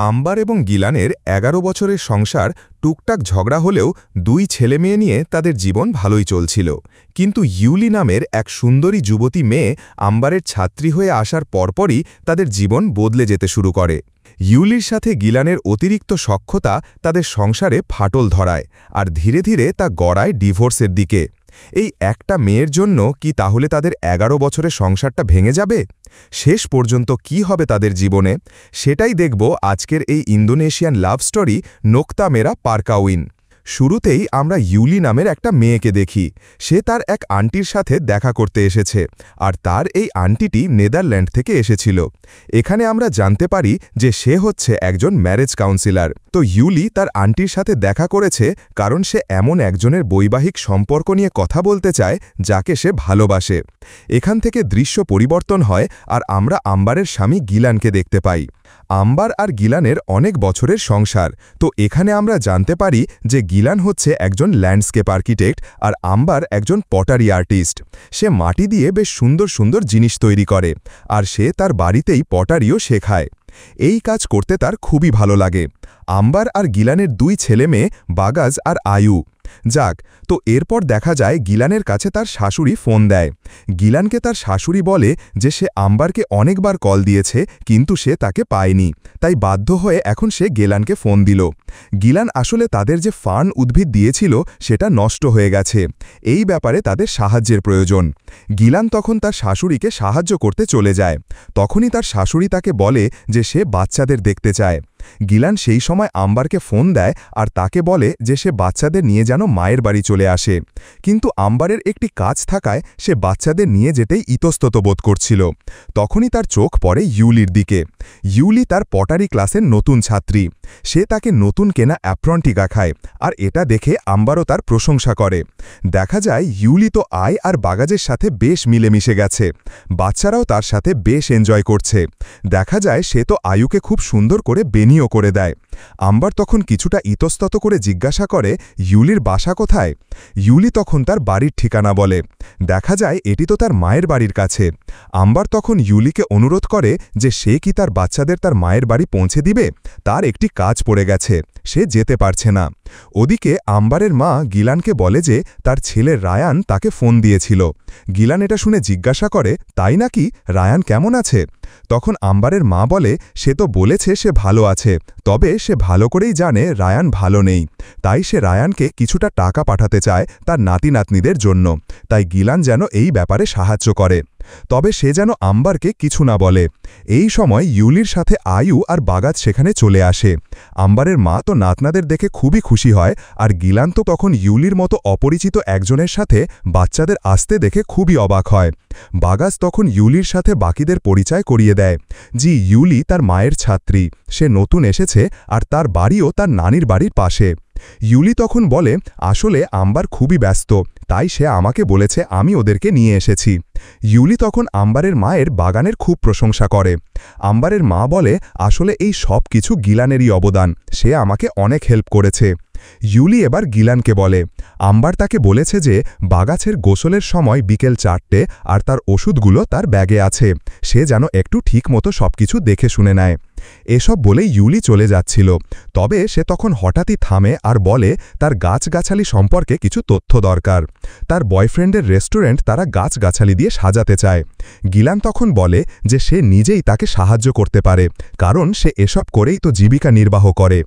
Amber এবং গিলানের ১১ বছরের সংসার টুকটাক ঝগড়া হলেও দুই ছেলেমেয়ে নিয়ে তাদের জীবন ভালোই চলছিল। কিন্তু ইউলি নামের এক সুন্দরী যুবতী মেয়ে আম্বারের ছাত্রী হয়ে আসার পরপরই তাদের জীবন বদলে যেতে শুরু করে। ইউলির সাথে গিলানের অতিরিক্ত সখ্যতা তাদের সংসারে ফাটল ধরায়, আর ধীরে ধীরে তা গড়ায় ডিভোর্সের দিকে। এই একটা মেয়ের জন্য কি তাহলে তাদের ১১ বছরের সংসারটা ভেঙে যাবে? শেষ পর্যন্ত কি হবে তাদের জীবনে, সেটাই দেখব আজকের এই ইন্দোনেশিয়ান লাভ স্টোরি নোক্তা মেরা পারকাউইন। শুরুতেই আমরা ইউলি নামের একটা মেয়েকে দেখি। সে তার এক আন্টির সাথে দেখা করতে এসেছে, আর তার এই আন্টিটি নেদারল্যান্ড থেকে এসেছিল। এখানে আমরা জানতে পারি যে সে হচ্ছে একজন ম্যারেজ কাউন্সিলর। তো ইউলি তার আন্টির সাথে দেখা করেছে কারণ সে এমন একজনের বৈবাহিক সম্পর্ক নিয়ে কথা বলতে চায় যাকে সে ভালোবাসে। এখান থেকে দৃশ্য পরিবর্তন হয়, আর আমরা আম্বারের স্বামী গিলানকে দেখতে পাই। আম্বার আর গিলানের অনেক বছরের সংসার। তো এখানে আমরা জানতে পারি যে গিলান হচ্ছে একজন ল্যান্ডস্কেপ আর্কিটেক্ট, আর আম্বার একজন পটারি আর্টিস্ট। সে মাটি দিয়ে বেশ সুন্দর সুন্দর জিনিস তৈরি করে, আর সে তার বাড়িতেই পটারিও শেখায়। এই কাজ করতে তার খুবই ভালো লাগে। আম্বার আর গিলানের দুই ছেলে মেয়ে বাগাজ আর আয়ু। যাক, তো এরপর দেখা যায় গিলানের কাছে তার শাশুড়ি ফোন দেয়। গিলানকে তার শাশুড়ি বলে যে সে আম্বারকে অনেকবার কল দিয়েছে, কিন্তু সে তাকে পায়নি। তাই বাধ্য হয়ে এখন সে গিলানকে ফোন দিল। গিলান আসলে তাদের যে ফার্ন উদ্ভিদ দিয়েছিল সেটা নষ্ট হয়ে গেছে। এই ব্যাপারে তাদের সাহায্যের প্রয়োজন। গিলান তখন তার শাশুড়িকে সাহায্য করতে চলে যায়। তখনই তার শাশুড়ি তাকে বলে যে সে বাচ্চাদের দেখতে চায়। গিলান সেই সময় আম্বারকে ফোন দেয় আর তাকে বলে যে সে বাচ্চাদের নিয়ে যেন মায়ের বাড়ি চলে আসে। কিন্তু আম্বারের একটি কাজ থাকায় সে বাচ্চাদের নিয়ে যেতেই ইতস্তত বোধ করছিল। তখনই তার চোখ পড়ে ইউলির দিকে। ইউলি তার পটারি ক্লাসের নতুন ছাত্রী। সে তাকে নতুন কেনা অ্যাপ্রনটি গাখায়, আর এটা দেখে আম্বারও তার প্রশংসা করে। দেখা যায় ইউলি তো আয় আর বাগাজের সাথে বেশ মিলেমিশে গেছে। বাচ্চারাও তার সাথে বেশ এনজয় করছে। দেখা যায় সে তো আয়ুকে খুব সুন্দর করে বেনিও করে দেয়। আম্বার তখন কিছুটা ইতস্তত করে জিজ্ঞাসা করে ইউলির বাসা কোথায়। ইউলি তখন তার বাড়ির ঠিকানা বলে। দেখা যায় এটি তো তার মায়ের বাড়ির কাছে। আম্বার তখন ইউলিকে অনুরোধ করে যে সে কি তার বাচ্চাদের তার মায়ের বাড়ি পৌঁছে দিবে। তার একটি কাজ পড়ে গেছে, সে যেতে পারছে না। ওদিকে আম্বারের মা গিলানকে বলে যে তার ছেলে রায়ান তাকে ফোন দিয়েছিল। গিলান এটা শুনে জিজ্ঞাসা করে, তাই নাকি? রায়ান কেমন আছে? তখন আম্বারের মা বলে সে তো বলেছে সে ভালো আছে, তবে সে ভালো করেই জানে রায়ান ভালো নেই। তাই সে রায়ানকে কিছুটা টাকা পাঠাতে চায় তার নাতি নাতনিদের জন্য। তাই গিলান যেন এই ব্যাপারে সাহায্য করে, তবে সে যেন আম্বারকে কিছু না বলে। এই সময় ইউলির সাথে আয়ু আর বাগাজ সেখানে চলে আসে। আম্বারের মা তো নাতনাদের দেখে খুবই খুশি হয়, আর গিলান তো তখন ইউলির মতো অপরিচিত একজনের সাথে বাচ্চাদের আসতে দেখে খুবই অবাক হয়। বাগাজ তখন ইউলির সাথে বাকিদের পরিচয় করিয়ে দেয়। জি, ইউলি তার মায়ের ছাত্রী, সে নতুন এসেছে, আর তার বাড়িও তার নানির বাড়ির পাশে। ইউলি তখন বলে আসলে আম্বার খুবই ব্যস্ত, তাই সে আমাকে বলেছে আমি ওদেরকে নিয়ে এসেছি। ইউলি তখন আম্বারের মায়ের বাগানের খুব প্রশংসা করে। আম্বারের মা বলে আসলে এই সব কিছু গিলানেরই অবদান, সে আমাকে অনেক হেল্প করেছে। ইউলি এবার গিলানকে বলে আম্বার তাকে বলেছে যে বাগাছের গোসলের সময় বিকেল 4টে, আর তার ওষুধগুলো তার ব্যাগে আছে। সে যেন একটু ঠিকমতো সবকিছু দেখে শুনে নেয়। এসব বলে ইউলি চলে যাচ্ছিল, তবে সে তখন হঠাৎই থামে আর বলে তার গাছগাছালি সম্পর্কে কিছু তথ্য দরকার। তার বয়ফ্রেন্ডের রেস্টুরেন্ট তারা গাছগাছালি দিয়ে সাজাতে চায়। গিলান তখন বলে যে সে নিজেই তাকে সাহায্য করতে পারে, কারণ সে এসব করেই তো জীবিকা নির্বাহ করে।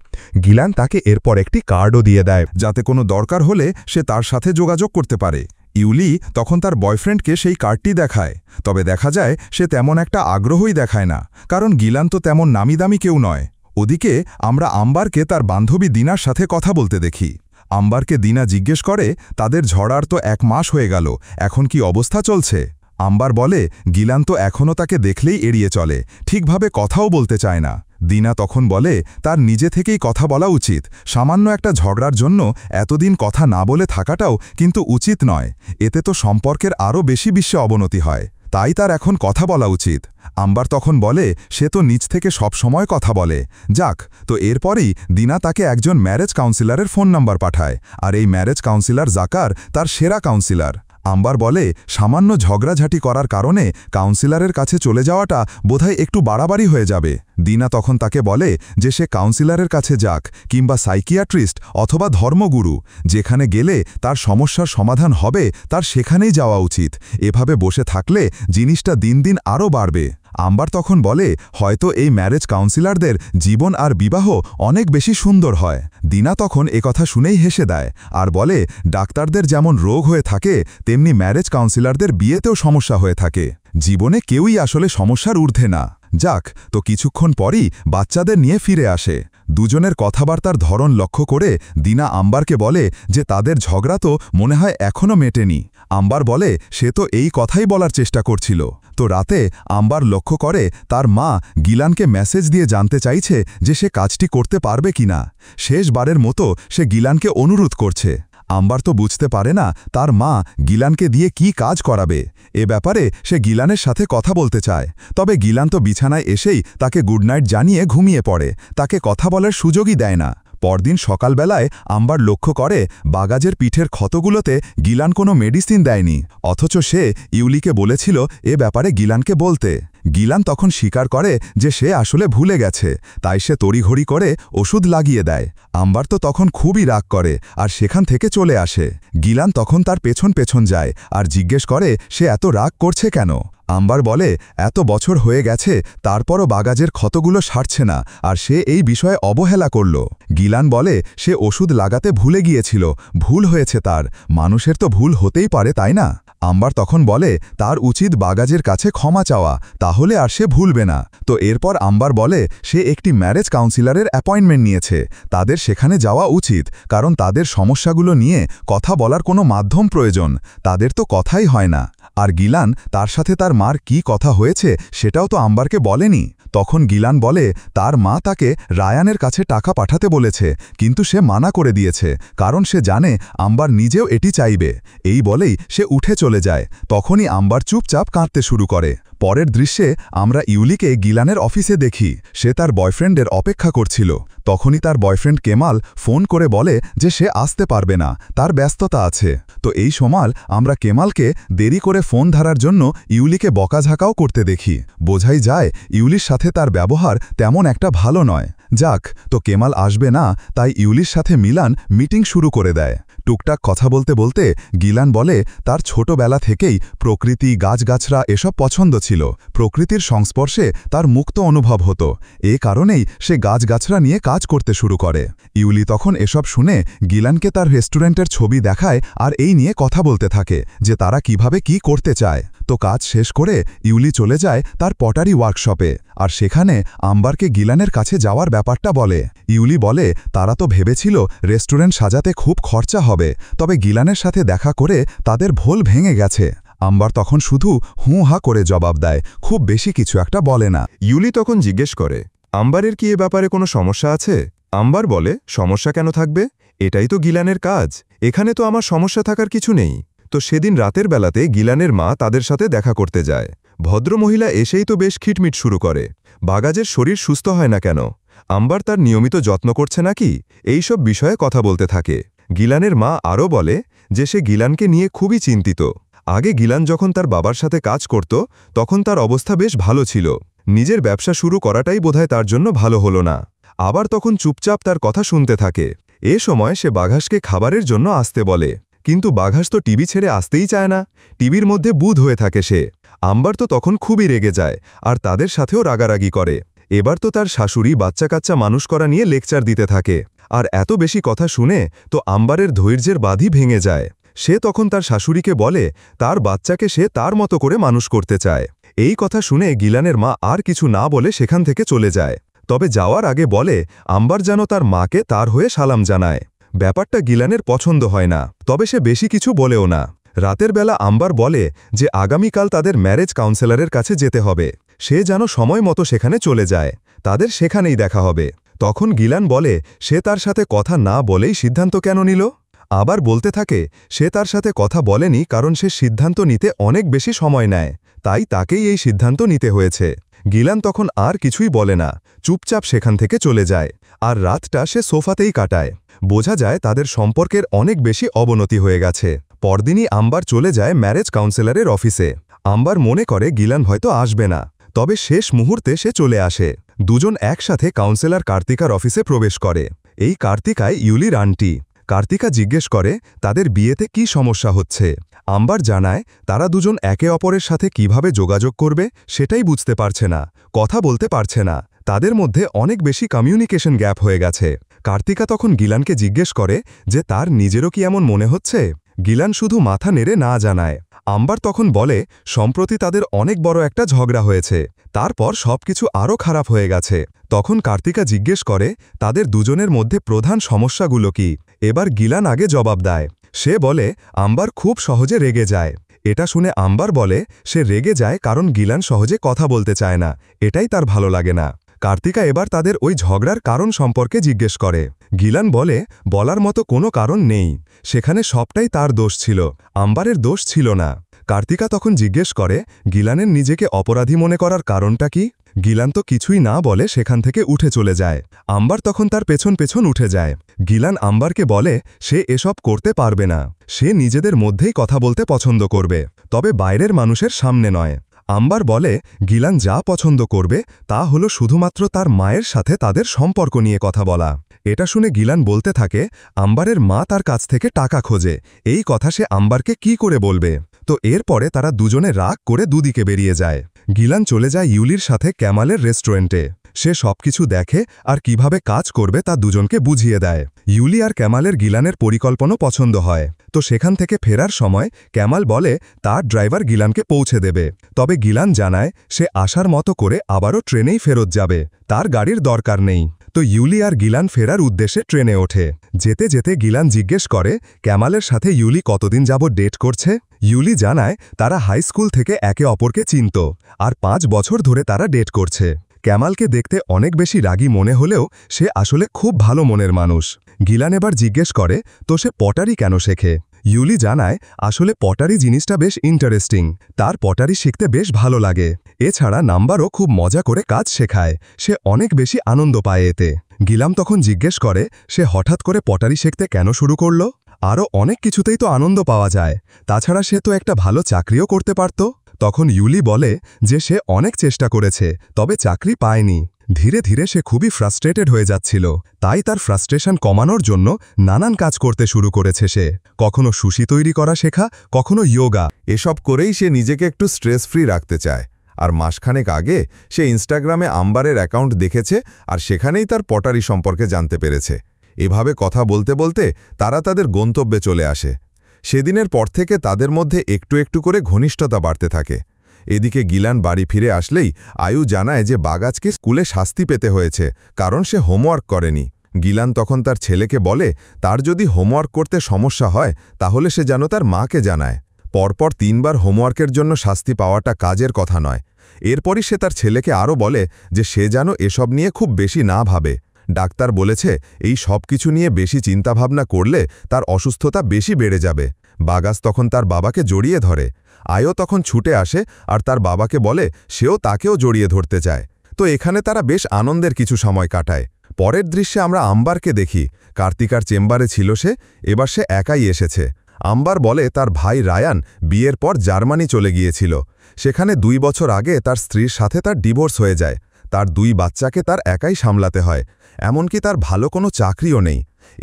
গিলান তাকে এরপর একটি কার্ডও দিয়ে দেয়, যাতে কোনো দরকার হলে সে তার সাথে যোগাযোগ করতে পারে। ইউলি তখন তার বয়ফ্রেন্ডকে সেই কার্ডটি দেখায়, তবে দেখা যায় সে তেমন একটা আগ্রহই দেখায় না, কারণ গিলান তো তেমন নামিদামি কেউ নয়। ওদিকে আমরা আম্বারকে তার বান্ধবী দিনার সাথে কথা বলতে দেখি। আম্বারকে দিনা জিজ্ঞেস করে তাদের ঝড়ার তো 1 মাস হয়ে গেল, এখন কি অবস্থা চলছে। আম্বার বলে গিলান তো এখনও তাকে দেখলেই এড়িয়ে চলে, ঠিকভাবে কথাও বলতে চায় না। দিনা তখন বলে তার নিজে থেকেই কথা বলা উচিত। সামান্য একটা ঝগড়ার জন্য এতদিন কথা না বলে থাকাটাও কিন্তু উচিত নয়, এতে তো সম্পর্কের আরও বেশি বিশ্বে অবনতি হয়। তাই তার এখন কথা বলা উচিত। আম্বার তখন বলে সে তো নিজ থেকে সব সময় কথা বলে। যাক, তো এরপরই দিনা তাকে একজন ম্যারেজ কাউন্সিলরের ফোন নাম্বার পাঠায়, আর এই ম্যারেজ কাউন্সিলর জাকার তার সেরা কাউন্সিলর। আম্বার বলে সামান্য ঝগড়াঝাটি করার কারণে কাউন্সিলরের কাছে চলে যাওয়াটা বোধহয় একটু বাড়াবাড়ি হয়ে যাবে। দিনা তখন তাকে বলে যে সে কাউন্সিলরের কাছে যাক, কিংবা সাইকিয়াট্রিস্ট অথবা ধর্মগুরু, যেখানে গেলে তার সমস্যার সমাধান হবে তার সেখানেই যাওয়া উচিত। এভাবে বসে থাকলে জিনিসটা দিন দিন আরও বাড়বে। আম্বার তখন বলে হয়তো এই ম্যারেজ কাউন্সিলরদের জীবন আর বিবাহ অনেক বেশি সুন্দর হয়। দিনা তখন একথা শুনেই হেসে দেয় আর বলে ডাক্তারদের যেমন রোগ হয়ে থাকে তেমনি ম্যারেজ কাউন্সিলরদের বিয়েতেও সমস্যা হয়ে থাকে। জীবনে কেউই আসলে সমস্যার ঊর্ধ্বে না। যাক, তো কিছুক্ষণ পরই বাচ্চাদের নিয়ে ফিরে আসে। দুজনের কথাবার্তার ধরন লক্ষ্য করে দিনা আম্বারকে বলে যে তাদের ঝগড়া তো মনে হয় এখনও মেটেনি। আম্বার বলে সে তো এই কথাই বলার চেষ্টা করছিল। তো রাতে আম্বার লক্ষ্য করে তার মা গিলানকে মেসেজ দিয়ে জানতে চাইছে যে সে কাজটি করতে পারবে কিনা। শেষবারের মতো সে গিলানকে অনুরোধ করছে। আম্বার তো বুঝতে পারে না তার মা গিলানকে দিয়ে কি কাজ করাবে। এ ব্যাপারে সে গিলানের সাথে কথা বলতে চায়, তবে গিলান তো বিছানায় এসেই তাকে গুড নাইট জানিয়ে ঘুমিয়ে পড়ে, তাকে কথা বলার সুযোগই দেয় না। পরদিন সকালবেলায় আম্বার লক্ষ্য করে বাগাজের পিঠের ক্ষতগুলোতে গিলান কোনো মেডিসিন দেয়নি, অথচ সে ইউলিকে বলেছিল এ ব্যাপারে গিলানকে বলতে। গিলান তখন স্বীকার করে যে সে আসলে ভুলে গেছে, তাই সে তড়িঘড়ি করে ওষুধ লাগিয়ে দেয়। আম্বার তো তখন খুবই রাগ করে আর সেখান থেকে চলে আসে। গিলান তখন তার পেছন পেছন যায় আর জিজ্ঞেস করে সে এত রাগ করছে কেন। আম্বার বলে এত বছর হয়ে গেছে তারপরও বাগাজের ক্ষতগুলো সারছে না আর সে এই বিষয়ে অবহেলা করল। গিলান বলে সে ওষুধ লাগাতে ভুলে গিয়েছিল, ভুল হয়েছে তার, মানুষের তো ভুল হতেই পারে তাই না। আম্বার তখন বলে তার উচিত বাগাজের কাছে ক্ষমা চাওয়া, তাহলে আর সে ভুলবে না। তো এরপর আম্বার বলে সে একটি ম্যারেজ কাউন্সিলরের অ্যাপয়েন্টমেন্ট নিয়েছে, তাদের সেখানে যাওয়া উচিত, কারণ তাদের সমস্যাগুলো নিয়ে কথা বলার কোনো মাধ্যম প্রয়োজন, তাদের তো কথাই হয় না। আর গিলান তার সাথে তার মার কি কথা হয়েছে সেটাও তো আম্বারকে বলেনি। তখন গিলান বলে তার মা তাকে রায়ানের কাছে টাকা পাঠাতে বলেছে, কিন্তু সে মানা করে দিয়েছে, কারণ সে জানে আম্বার নিজেও এটি চাইবে। এই বলেই সে উঠে চলে যায়। তখনই আম্বার চুপচাপ কাঁদতে শুরু করে। পরের দৃশ্যে আমরা ইউলিকে গিলানের অফিসে দেখি। সে তার বয়ফ্রেন্ডের অপেক্ষা করছিল। তখনই তার বয়ফ্রেন্ড কেমাল ফোন করে বলে যে সে আসতে পারবে না, তার ব্যস্ততা আছে। তো এই সময় আমরা কেমালকে দেরি করে ফোন ধরার জন্য ইউলিকে বকাঝাকাও করতে দেখি। বোঝাই যায় ইউলির সাথে তার ব্যবহার তেমন একটা ভালো নয়। যাক, তো কেমাল আসবে না, তাই ইউলির সাথে মিলান মিটিং শুরু করে দেয়। টুকটাক কথা বলতে বলতে গিলান বলে তার ছোটবেলা থেকেই প্রকৃতি, গাছগাছরা এসব পছন্দ ছিল। প্রকৃতির সংস্পর্শে তার মুক্ত অনুভব হতো, এ কারণেই সে গাছগাছরা নিয়ে কাজ করতে শুরু করে। ইউলি তখন এসব শুনে গিলানকে তার রেস্টুরেন্টের ছবি দেখায় আর এই নিয়ে কথা বলতে থাকে যে তারা কিভাবে কি করতে চায়। তো কাজ শেষ করে ইউলি চলে যায় তার পটারি ওয়ার্কশপে আর সেখানে আম্বারকে গিলানের কাছে যাওয়ার ব্যাপারটা বলে। ইউলি বলে তারা তো ভেবেছিল রেস্টুরেন্ট সাজাতে খুব খরচা হবে, তবে গিলানের সাথে দেখা করে তাদের ভুল ভেঙে গেছে। আম্বার তখন শুধু হুঁ হা করে জবাব দেয়, খুব বেশি কিছু একটা বলে না। ইউলি তখন জিজ্ঞেস করে আম্বারের কি এ ব্যাপারে কোনো সমস্যা আছে। আম্বার বলে সমস্যা কেন থাকবে, এটাই তো গিলানের কাজ, এখানে তো আমার সমস্যা থাকার কিছু নেই। তো সেদিন রাতের বেলাতে গিলানের মা তাদের সাথে দেখা করতে যায়। ভদ্রমহিলা এসেই তো বেশ খিটমিট শুরু করে, বাগাজের শরীর সুস্থ হয় না কেন, আম্বার তার নিয়মিত যত্ন করছে নাকি, এইসব বিষয়ে কথা বলতে থাকে। গিলানের মা আরও বলে যে সে গিলানকে নিয়ে খুবই চিন্তিত। আগে গিলান যখন তার বাবার সাথে কাজ করত তখন তার অবস্থা বেশ ভালো ছিল, নিজের ব্যবসা শুরু করাটাই বোধহয় তার জন্য ভালো হলো না। আবার তখন চুপচাপ তার কথা শুনতে থাকে। এ সময় সে বাঘাসকে খাবারের জন্য আসতে বলে, কিন্তু বাঘাস তো টিভি ছেড়ে আসতেই চায় না, টিভির মধ্যে বুঁদ হয়ে থাকে সে। আম্বার তো তখন খুবই রেগে যায় আর তাদের সাথেও রাগারাগি করে। এবার তো তার শাশুড়ি বাচ্চা কাচ্চা মানুষ করা নিয়ে লেকচার দিতে থাকে, আর এত বেশি কথা শুনে তো আম্বারের ধৈর্যের বাঁধই ভেঙে যায়। সে তখন তার শাশুড়িকে বলে তার বাচ্চাকে সে তার মতো করে মানুষ করতে চায়। এই কথা শুনে গিলানের মা আর কিছু না বলে সেখান থেকে চলে যায়, তবে যাওয়ার আগে বলে আম্বার যেন তার মাকে তার হয়ে সালাম জানায়। ব্যাপারটা গিলানের পছন্দ হয় না, তবে সে বেশি কিছু বলেও না। রাতের বেলা আম্বার বলে যে আগামীকাল তাদের ম্যারেজ কাউন্সিলরের কাছে যেতে হবে, সে যেন সময় মতো সেখানে চলে যায়, তাদের সেখানেই দেখা হবে। তখন গিলান বলে সে তার সাথে কথা না বলেই সিদ্ধান্ত কেন নিল। আবার বলতে থাকে সে তার সাথে কথা বলেনি কারণ সে সিদ্ধান্ত নিতে অনেক বেশি সময় নেয়, তাই তাকেই এই সিদ্ধান্ত নিতে হয়েছে। গিলান তখন আর কিছুই বলে না, চুপচাপ সেখান থেকে চলে যায় আর রাতটা সে সোফাতেই কাটায়। বোঝা যায় তাদের সম্পর্কের অনেক বেশি অবনতি হয়ে গেছে। পরদিনই আম্বার চলে যায় ম্যারেজ কাউন্সেলরের অফিসে। আম্বার মনে করে গিলান হয়তো আসবে না, তবে শেষ মুহূর্তে সে চলে আসে। দুজন একসাথে কাউন্সেলর কার্তিকার অফিসে প্রবেশ করে। এই কার্তিকায় ইউলির আন্টি। কার্তিকা জিজ্ঞেস করে তাদের বিয়েতে কি সমস্যা হচ্ছে। আম্বার জানায় তারা দুজন একে অপরের সাথে কিভাবে যোগাযোগ করবে সেটাই বুঝতে পারছে না, কথা বলতে পারছে না। তাদের মধ্যে অনেক বেশি কমিউনিকেশন গ্যাপ হয়ে গেছে। কার্তিকা তখন গিলানকে জিজ্ঞেস করে যে তার নিজেরও কি এমন মনে হচ্ছে। গিলান শুধু মাথা নেড়ে না জানায়। আম্বার তখন বলে সম্প্রতি তাদের অনেক বড় একটা ঝগড়া হয়েছে, তারপর সবকিছু আরও খারাপ হয়ে গেছে। তখন কার্তিকা জিজ্ঞেস করে তাদের দুজনের মধ্যে প্রধান সমস্যাগুলো কি। এবার গিলান আগে জবাব দেয়। সে বলে আম্বার খুব সহজে রেগে যায়। এটা শুনে আম্বার বলে সে রেগে যায় কারণ গিলান সহজে কথা বলতে চায় না, এটাই তার ভালো লাগে না। কার্তিকা এবার তাদের ওই ঝগড়ার কারণ সম্পর্কে জিজ্ঞেস করে। গিলান বলে বলার মতো কোনো কারণ নেই, সেখানে সবটাই তার দোষ ছিল, আম্বারের দোষ ছিল না। কার্তিকা তখন জিজ্ঞেস করে গিলানের নিজেকে অপরাধী মনে করার কারণটা কি। গিলান তো কিছুই না বলে সেখান থেকে উঠে চলে যায়। আম্বার তখন তার পেছন পেছন উঠে যায়। গিলান আম্বারকে বলে সে এসব করতে পারবে না, সে নিজেদের মধ্যেই কথা বলতে পছন্দ করবে, তবে বাইরের মানুষের সামনে নয়। আম্বার বলে গিলান যা পছন্দ করবে তা হলো শুধুমাত্র তার মায়ের সাথে তাদের সম্পর্ক নিয়ে কথা বলা। এটা শুনে গিলান বলতে থাকে আম্বারের মা তার কাছ থেকে টাকা খোঁজে, এই কথা সে আম্বারকে কি করে বলবে। তো এরপরে তারা দুজনে রাগ করে দুদিকে বেরিয়ে যায়। গিলান চলে যায় ইউলির সাথে ক্যামালের রেস্টুরেন্টে। সে সবকিছু দেখে আর কিভাবে কাজ করবে তা দুজনকে বুঝিয়ে দেয়। ইউলি আর ক্যামালের গিলানের পরিকল্পনা পছন্দ হয়। তো সেখান থেকে ফেরার সময় ক্যামাল বলে তার ড্রাইভার গিলানকে পৌঁছে দেবে, তবে গিলান জানায় সে আসার মতো করে আবারও ট্রেনেই ফেরত যাবে, তার গাড়ির দরকার নেই। তো ইউলি আর গিলান ফেরার উদ্দেশ্যে ট্রেনে ওঠে। যেতে যেতে গিলান জিজ্ঞেস করে ক্যামালের সাথে ইউলি কতদিন যাবত ডেট করছে। ইউলি জানায় তারা হাই স্কুল থেকে একে অপরকে চিনত আর 5 বছর ধরে তারা ডেট করছে। ক্যামালকে দেখতে অনেক বেশি রাগী মনে হলেও সে আসলে খুব ভালো মনের মানুষ। গিলান এবার জিজ্ঞেস করে তো সে পটারি কেন শেখে। ইউলি জানায় আসলে পটারি জিনিসটা বেশ ইন্টারেস্টিং, তার পটারি শিখতে বেশ ভালো লাগে। এছাড়া নাম্বারও খুব মজা করে কাজ শেখায়, সে অনেক বেশি আনন্দ পায় এতে। গিলাম তখন জিজ্ঞেস করে সে হঠাৎ করে পটারি শিখতে কেন শুরু করল। আরও অনেক কিছুতেই তো আনন্দ পাওয়া যায়, তাছাড়া সে তো একটা ভালো চাকরিও করতে পারত। তখন ইউলি বলে যে সে অনেক চেষ্টা করেছে, তবে চাকরি পায়নি। ধীরে ধীরে সে খুবই ফ্রাস্ট্রেটেড হয়ে যাচ্ছিল, তাই তার ফ্রাস্ট্রেশন কমানোর জন্য নানান কাজ করতে শুরু করেছে সে। কখনো সুশি তৈরি করা শেখা, কখনো ইয়োগা। এসব করেই সে নিজেকে একটু স্ট্রেস ফ্রি রাখতে চায়। আর মাসখানেক আগে সে ইনস্টাগ্রামে আম্বারের অ্যাকাউন্ট দেখেছে আর সেখানেই তার পটারি সম্পর্কে জানতে পেরেছে। এভাবে কথা বলতে বলতে তারা তাদের গন্তব্যে চলে আসে। সেদিনের পর থেকে তাদের মধ্যে একটু একটু করে ঘনিষ্ঠতা বাড়তে থাকে। এদিকে গিলান বাড়ি ফিরে আসলেই আয়ু জানায় যে বাগাজকে স্কুলে শাস্তি পেতে হয়েছে কারণ সে হোমওয়ার্ক করেনি। গিলান তখন তার ছেলেকে বলে তার যদি হোমওয়ার্ক করতে সমস্যা হয় তাহলে সে যেন তার মাকে জানায়। পরপর 3 বার হোমওয়ার্কের জন্য শাস্তি পাওয়াটা কাজের কথা নয়। এরপরই সে তার ছেলেকে আরও বলে যে সে যেন এসব নিয়ে খুব বেশি না ভাবে। ডাক্তার বলেছে এই সব কিছু নিয়ে বেশি চিন্তাভাবনা করলে তার অসুস্থতা বেশি বেড়ে যাবে। বাগাস তখন তার বাবাকে জড়িয়ে ধরে। আয়ও তখন ছুটে আসে আর তার বাবাকে বলে সেও তাকেও জড়িয়ে ধরতে চায়। তো এখানে তারা বেশ আনন্দের কিছু সময় কাটায়। পরের দৃশ্যে আমরা আম্বারকে দেখি। কার্তিকার চেম্বারে ছিল সে, এবার সে একাই এসেছে। আম্বার বলে তার ভাই রায়ান বিয়ের পর জার্মানি চলে গিয়েছিল। সেখানে 2 বছর আগে তার স্ত্রীর সাথে তার ডিভোর্স হয়ে যায়। তার 2 বাচ্চাকে তার একাই সামলাতে হয়, এমনকি তার ভালো কোনো চাকরিও নেই।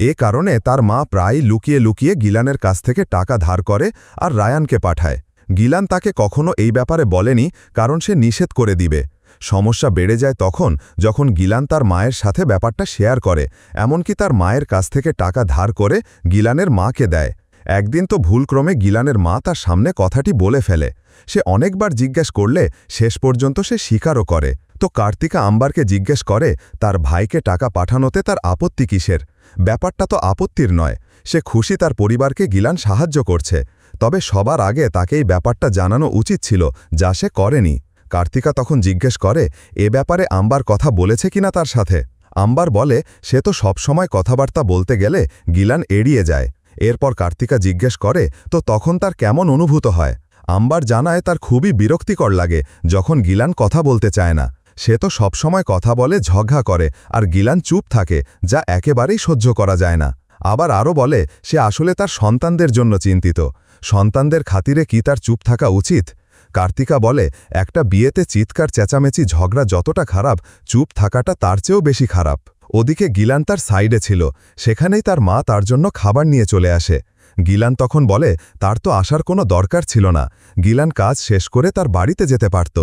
এ কারণে তার মা প্রায় লুকিয়ে লুকিয়ে গিলানের কাছ থেকে টাকা ধার করে আর রায়ানকে পাঠায়। গিলান তাকে কখনো এই ব্যাপারে বলেনি কারণ সে নিষেধ করে দিবে। সমস্যা বেড়ে যায় তখন যখন গিলান তার মায়ের সাথে ব্যাপারটা শেয়ার করে, এমনকি তার মায়ের কাছ থেকে টাকা ধার করে গিলানের মাকে দেয়। একদিন তো ভুলক্রমে গিলানের মা তার সামনে কথাটি বলে ফেলে। সে অনেকবার জিজ্ঞেস করলে শেষ পর্যন্ত সে স্বীকারও করে। তো কার্তিকা আম্বারকে জিজ্ঞেস করে তার ভাইকে টাকা পাঠানোতে তার আপত্তি কিসের। ব্যাপারটা তো আপত্তির নয়, সে খুশি তার পরিবারকে গিলান সাহায্য করছে, তবে সবার আগে তাকে এই ব্যাপারটা জানানো উচিত ছিল, যা সে করেনি। কার্তিকা তখন জিজ্ঞেস করে এ ব্যাপারে আম্বার কথা বলেছে কিনা তার সাথে। আম্বার বলে সে তো সবসময় কথাবার্তা বলতে গেলে গিলান এড়িয়ে যায়। এরপর কার্তিকা জিজ্ঞেস করে তো তখন তার কেমন অনুভূত হয়। আম্বার জানায় তার খুবই বিরক্তিকর লাগে যখন গিলান কথা বলতে চায় না। সে তো সবসময় কথা বলে, ঝগড়া করে আর গিলান চুপ থাকে, যা একেবারেই সহ্য করা যায় না। আবার আরও বলে সে আসলে তার সন্তানদের জন্য চিন্তিত। সন্তানদের খাতিরে কি তার চুপ থাকা উচিত? কার্তিকা বলে, একটা বিয়েতে চিৎকার চেঁচামেচি ঝগড়া যতটা খারাপ, চুপ থাকাটা তার চেয়েও বেশি খারাপ। ওদিকে গিলান তার সাইডে ছিল, সেখানেই তার মা তার জন্য খাবার নিয়ে চলে আসে। গিলান তখন বলে তার তো আসার কোনো দরকার ছিল না, গিলান কাজ শেষ করে তার বাড়িতে যেতে পারত।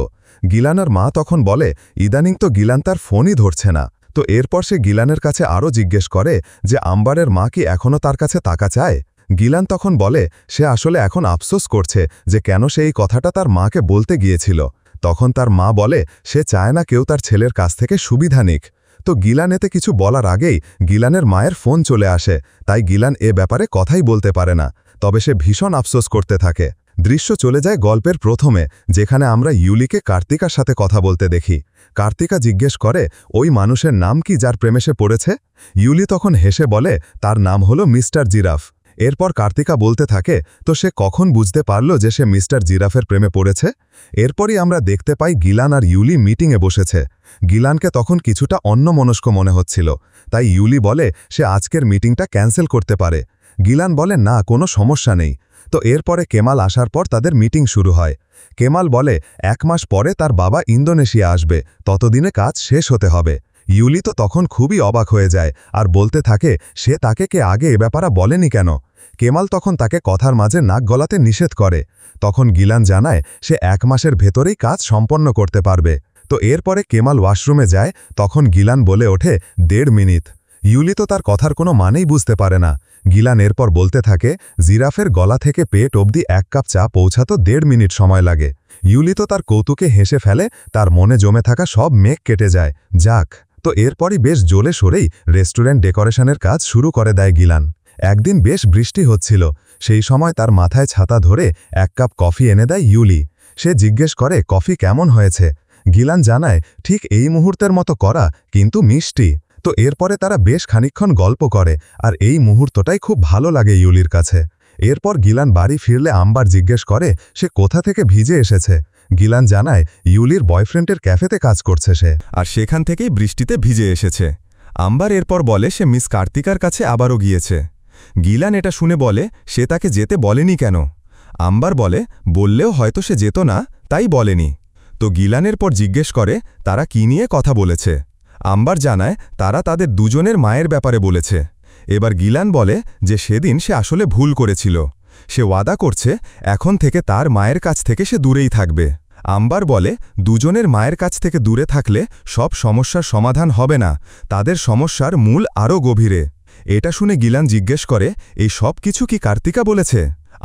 গিলানের মা তখন বলে ইদানিং তো গিলান তার ফোনই ধরছে না। তো এরপর সে গিলানের কাছে আরও জিজ্ঞেস করে যে আম্বারের মা কি এখনও তার কাছে টাকা চায়। গিলান তখন বলে সে আসলে এখন আফসোস করছে যে কেন সে এই কথাটা তার মাকে বলতে গিয়েছিল। তখন তার মা বলে সে চায় না কেউ তার ছেলের কাছ থেকে সুবিধা নিক। তো গিলান এতে কিছু বলার আগেই গিলানের মায়ের ফোন চলে আসে, তাই গিলান এ ব্যাপারে কথাই বলতে পারে না। তবে সে ভীষণ আফসোস করতে থাকে। দৃশ্য চলে যায় গল্পের প্রথমে, যেখানে আমরা ইউলিকে কার্তিকার সাথে কথা বলতে দেখি। কার্তিকা জিজ্ঞেস করে ওই মানুষের নাম কি যার প্রেমে সে পড়েছে। ইউলি তখন হেসে বলে তার নাম হলো মিস্টার জিরাফ। এরপর কার্তিকা বলতে থাকে তো সে কখন বুঝতে পারল যে সে মিস্টার জিরাফের প্রেমে পড়েছে। এরপরই আমরা দেখতে পাই গিলান আর ইউলি মিটিংয়ে বসেছে। গিলানকে তখন কিছুটা অন্যমনস্ক মনে হচ্ছিল, তাই ইউলি বলে সে আজকের মিটিংটা ক্যান্সেল করতে পারে। গিলান বলে না, কোনো সমস্যা নেই। তো এরপরে কেমাল আসার পর তাদের মিটিং শুরু হয়। কেমাল বলে 1 মাস পরে তার বাবা ইন্দোনেশিয়া আসবে, ততদিনে কাজ শেষ হতে হবে। ইউলি তো তখন খুবই অবাক হয়ে যায় আর বলতে থাকে সে তাকে কে আগে এ ব্যাপারে বলেনি কেন। কেমাল তখন তাকে কথার মাঝে নাক গলাতে নিষেধ করে। তখন গিলান জানায় সে 1 মাসের ভেতরেই কাজ সম্পন্ন করতে পারবে। তো এরপরে কেমাল ওয়াশরুমে যায়, তখন গিলান বলে ওঠে 1.5 মিনিট। ইউলি তো তার কথার কোনো মানেই বুঝতে পারে না। গিলান এরপর বলতে থাকে জিরাফের গলা থেকে পেট অবধি 1 কাপ চা পৌঁছাতে 1.5 মিনিট সময় লাগে। ইউলি তো তার কৌতুকে হেসে ফেলে, তার মনে জমে থাকা সব মেঘ কেটে যায়। যাক, তো এরপরই বেশ জোরে সোরেই রেস্টুরেন্ট ডেকোরেশনের কাজ শুরু করে দেয় গিলান। একদিন বেশ বৃষ্টি হচ্ছিল, সেই সময় তার মাথায় ছাতা ধরে 1 কাপ কফি এনে দেয় ইউলি। সে জিজ্ঞেস করে কফি কেমন হয়েছে। গিলান জানায় ঠিক এই মুহূর্তের মতো করা, কিন্তু মিষ্টি। তো এরপরে তারা বেশ খানিকক্ষণ গল্প করে, আর এই মুহূর্তটাই খুব ভালো লাগে ইউলির কাছে। এরপর গিলান বাড়ি ফিরলে আম্বার জিজ্ঞেস করে সে কোথা থেকে ভিজে এসেছে। গিলান জানায় ইউলির বয়ফ্রেন্ডের ক্যাফেতে কাজ করছে সে, আর সেখান থেকেই বৃষ্টিতে ভিজে এসেছে। আম্বার এরপর বলে সে মিস কার্তিকার কাছে আবারও গিয়েছে। গিলান এটা শুনে বলে সে তাকে যেতে বলেনি কেন। আম্বার বলে বললেও হয়তো সে যেত না, তাই বলেনি। তো গিলানের পর জিজ্ঞেস করে তারা কি নিয়ে কথা বলেছে। আম্বার জানায় তারা তাদের দুজনের মায়ের ব্যাপারে বলেছে। এবার গিলান বলে যে সেদিন সে আসলে ভুল করেছিল। সে ওয়াদা করছে এখন থেকে তার মায়ের কাছ থেকে সে দূরেই থাকবে। আম্বার বলে দুজনের মায়ের কাছ থেকে দূরে থাকলে সব সমস্যার সমাধান হবে না, তাদের সমস্যার মূল আরও গভীরে। এটা শুনে গিলান জিজ্ঞেস করে এই সব কিছু কি কার্তিকা বলেছে।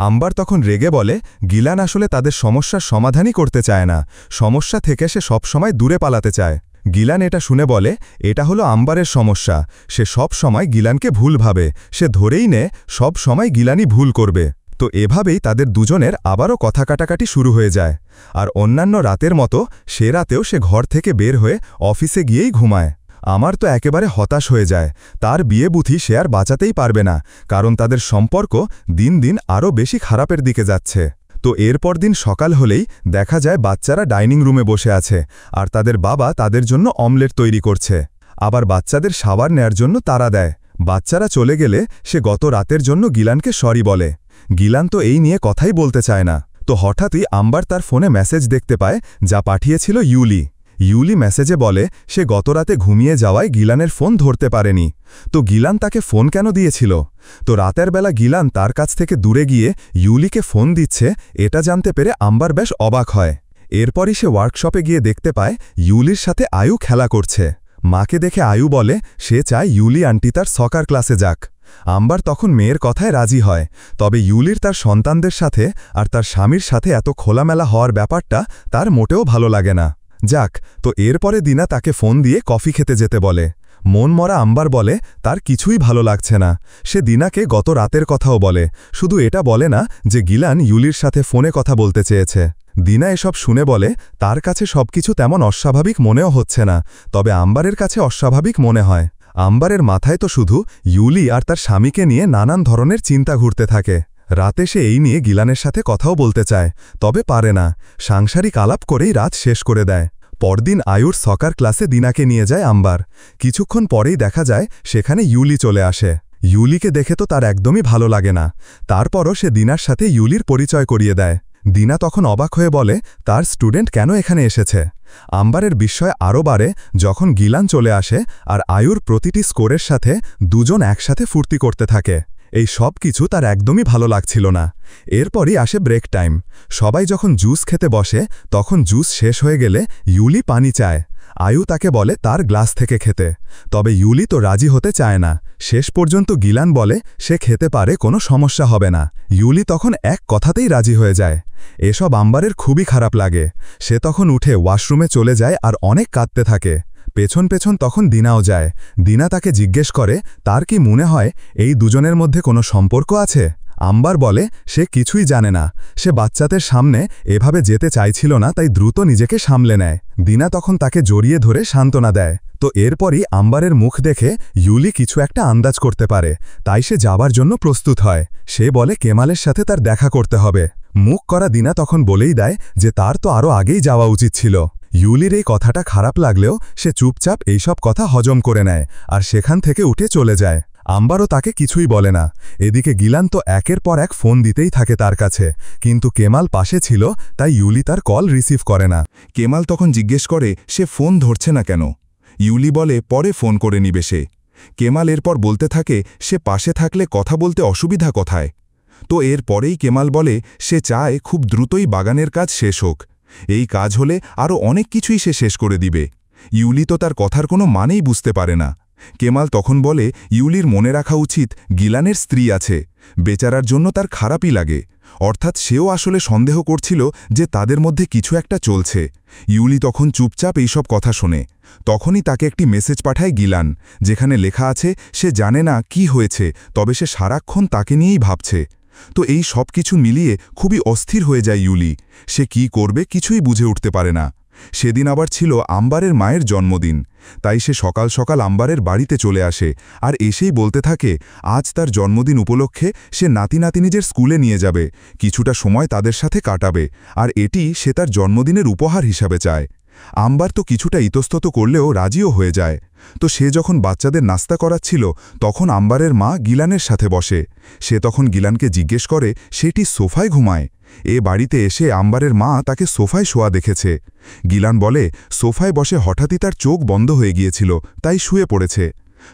আম্বার তখন রেগে বলে গিলান আসলে তাদের সমস্যার সমাধানই করতে চায় না, সমস্যা থেকে সে সবসময় দূরে পালাতে চায়। গিলান এটা শুনে বলে এটা হলো আম্বারের সমস্যা, সে সব সময় গিলানকে ভুল ভাবে, সে ধরেই নেয় সব সময় গিলানই ভুল করবে। তো এভাবেই তাদের দুজনের আবারও কথা কাটাকাটি শুরু হয়ে যায়। আর অন্যান্য রাতের মতো সে রাতেও সে ঘর থেকে বের হয়ে অফিসে গিয়েই ঘুমায়। আমার তো একেবারে হতাশ হয়ে যায়, তার বিয়ে বুথি সে আর বাঁচাতেই পারবে না, কারণ তাদের সম্পর্ক দিন দিন আরও বেশি খারাপের দিকে যাচ্ছে। তো এরপর দিন সকাল হলেই দেখা যায় বাচ্চারা ডাইনিং রুমে বসে আছে, আর তাদের বাবা তাদের জন্য অমলেট তৈরি করছে। আবার বাচ্চাদের শাওয়ার নেয়ার জন্য তাড়া দেয়। বাচ্চারা চলে গেলে সে গত রাতের জন্য গিলানকে সরি বলে। গিলান তো এই নিয়ে কথাই বলতে চায় না। তো হঠাৎই আম্বার তার ফোনে মেসেজ দেখতে পায়, যা পাঠিয়েছিল ইউলি। ইউলি মেসেজে বলে সে গতরাতে ঘুমিয়ে যাওয়ায় গিলানের ফোন ধরতে পারেনি। তো গিলান তাকে ফোন কেন দিয়েছিল। তো রাতের বেলা গিলান তার কাছ থেকে দূরে গিয়ে ইউলিকে ফোন দিচ্ছে, এটা জানতে পেরে আম্বার বেশ অবাক হয়। এরপরই সে ওয়ার্কশপে গিয়ে দেখতে পায় ইউলির সাথে আয়ু খেলা করছে। মাকে দেখে আয়ু বলে সে চায় ইউলি আন্টি তার সকার ক্লাসে যাক। আম্বার তখন মেয়ের কথায় রাজি হয়, তবে ইউলির তার সন্তানদের সাথে আর তার স্বামীর সাথে এত খোলামেলা হওয়ার ব্যাপারটা তার মোটেও ভালো লাগে না। যাক, তো এরপরে দিনা তাকে ফোন দিয়ে কফি খেতে যেতে বলে। মন মরা আম্বার বলে তার কিছুই ভালো লাগছে না। সে দিনাকে গত রাতের কথাও বলে, শুধু এটা বলে না যে গিলান ইউলির সাথে ফোনে কথা বলতে চেয়েছে। দিনা এসব শুনে বলে তার কাছে সবকিছু তেমন অস্বাভাবিক মনেও হচ্ছে না, তবে আম্বারের কাছে অস্বাভাবিক মনে হয়। আম্বারের মাথায় তো শুধু ইউলি আর তার স্বামীকে নিয়ে নানান ধরনের চিন্তা ঘুরতে থাকে। রাতে সে এই নিয়ে গিলানের সাথে কথাও বলতে চায়, তবে পারে না। সাংসারিক আলাপ করেই রাত শেষ করে দেয়। পরদিন আয়ুর সকার ক্লাসে দিনাকে নিয়ে যায় আম্বার। কিছুক্ষণ পরেই দেখা যায় সেখানে ইউলি চলে আসে। ইউলিকে দেখে তো তার একদমই ভালো লাগে না। তারপরও সে দিনার সাথে ইউলির পরিচয় করিয়ে দেয়। দিনা তখন অবাক হয়ে বলে তার স্টুডেন্ট কেন এখানে এসেছে। আম্বারের বিস্ময় আরও বাড়ে যখন গিলান চলে আসে আর আয়ুর প্রতিটি স্কোরের সাথে দুজন একসাথে ফুর্তি করতে থাকে। এই সব কিছু তার একদমই ভালো লাগছিল না। এরপরই আসে ব্রেক টাইম। সবাই যখন জুস খেতে বসে তখন জুস শেষ হয়ে গেলে ইউলি পানি চায়। আয়ু তাকে বলে তার গ্লাস থেকে খেতে, তবে ইউলি তো রাজি হতে চায় না। শেষ পর্যন্ত গিলান বলে সে খেতে পারে, কোনো সমস্যা হবে না। ইউলি তখন এক কথাতেই রাজি হয়ে যায়। এসব আম্বারের খুবই খারাপ লাগে। সে তখন উঠে ওয়াশরুমে চলে যায় আর অনেক কাঁদতে থাকে। পেছন পেছন তখন দিনাও যায়। দিনা তাকে জিজ্ঞেস করে তার কি মনে হয় এই দুজনের মধ্যে কোনো সম্পর্ক আছে। আম্বার বলে সে কিছুই জানে না, সে বাচ্চাদের সামনে এভাবে যেতে চাইছিল না, তাই দ্রুত নিজেকে সামলে নেয়। দিনা তখন তাকে জড়িয়ে ধরে সান্ত্বনা দেয়। তো এরপরই আম্বারের মুখ দেখে ইউলি কিছু একটা আন্দাজ করতে পারে, তাই সে যাবার জন্য প্রস্তুত হয়। সে বলে কেমালের সাথে তার দেখা করতে হবে। মুখ করা দিনা তখন বলেই দেয় যে তার তো আরও আগেই যাওয়া উচিত ছিল। ইউলির এই কথাটা খারাপ লাগলেও সে চুপচাপ এইসব কথা হজম করে নেয় আর সেখান থেকে উঠে চলে যায়। আম্বারও তাকে কিছুই বলে না। এদিকে গিলান তো একের পর এক ফোন দিতেই থাকে তার কাছে, কিন্তু কেমাল পাশে ছিল তাই ইউলি তার কল রিসিভ করে না। কেমাল তখন জিজ্ঞেস করে সে ফোন ধরছে না কেন। ইউলি বলে পরে ফোন করে নিবে সে। কেমাল এরপর বলতে থাকে সে পাশে থাকলে কথা বলতে অসুবিধা কোথায়। তো এর পরেই কেমাল বলে সে চায় খুব দ্রুতই বাগানের কাজ শেষ হোক। এই কাজ হলে আরও অনেক কিছুই সে শেষ করে দিবে। ইউলি তো তার কথার কোনো মানেই বুঝতে পারে না। কেমাল তখন বলে ইউলির মনে রাখা উচিত গিলানের স্ত্রী আছে, বেচারার জন্য তার খারাপই লাগে। অর্থাৎ সেও আসলে সন্দেহ করছিল যে তাদের মধ্যে কিছু একটা চলছে। ইউলি তখন চুপচাপ এইসব কথা শোনে। তখনই তাকে একটি মেসেজ পাঠায় গিলান, যেখানে লেখা আছে সে জানে না কি হয়েছে, তবে সে সারাক্ষণ তাকে নিয়েই ভাবছে। তো এই সব কিছু মিলিয়ে খুবই অস্থির হয়ে যায় ইউলি। সে কি করবে কিছুই বুঝে উঠতে পারে না। সেদিন আবার ছিল আম্বারের মায়ের জন্মদিন, তাই সে সকাল সকাল আম্বারের বাড়িতে চলে আসে আর এসেই বলতে থাকে আজ তার জন্মদিন উপলক্ষে সে নাতি নাতিনিদের স্কুলে নিয়ে যাবে, কিছুটা সময় তাদের সাথে কাটাবে, আর এটি সে তার জন্মদিনের উপহার হিসাবে চায়। আম্বার তো কিছুটা ইতস্তত করলেও রাজিও হয়ে যায়। তো সে যখন বাচ্চাদের নাস্তা করাচ্ছিল তখন আম্বারের মা গিলানের সাথে বসে। সে তখন গিলানকে জিজ্ঞেস করে সেটি সোফায় ঘুমায়। এ বাড়িতে এসে আম্বারের মা তাকে সোফায় শোয়া দেখেছে। গিলান বলে সোফায় বসে হঠাৎই তার চোখ বন্ধ হয়ে গিয়েছিল, তাই শুয়ে পড়েছে।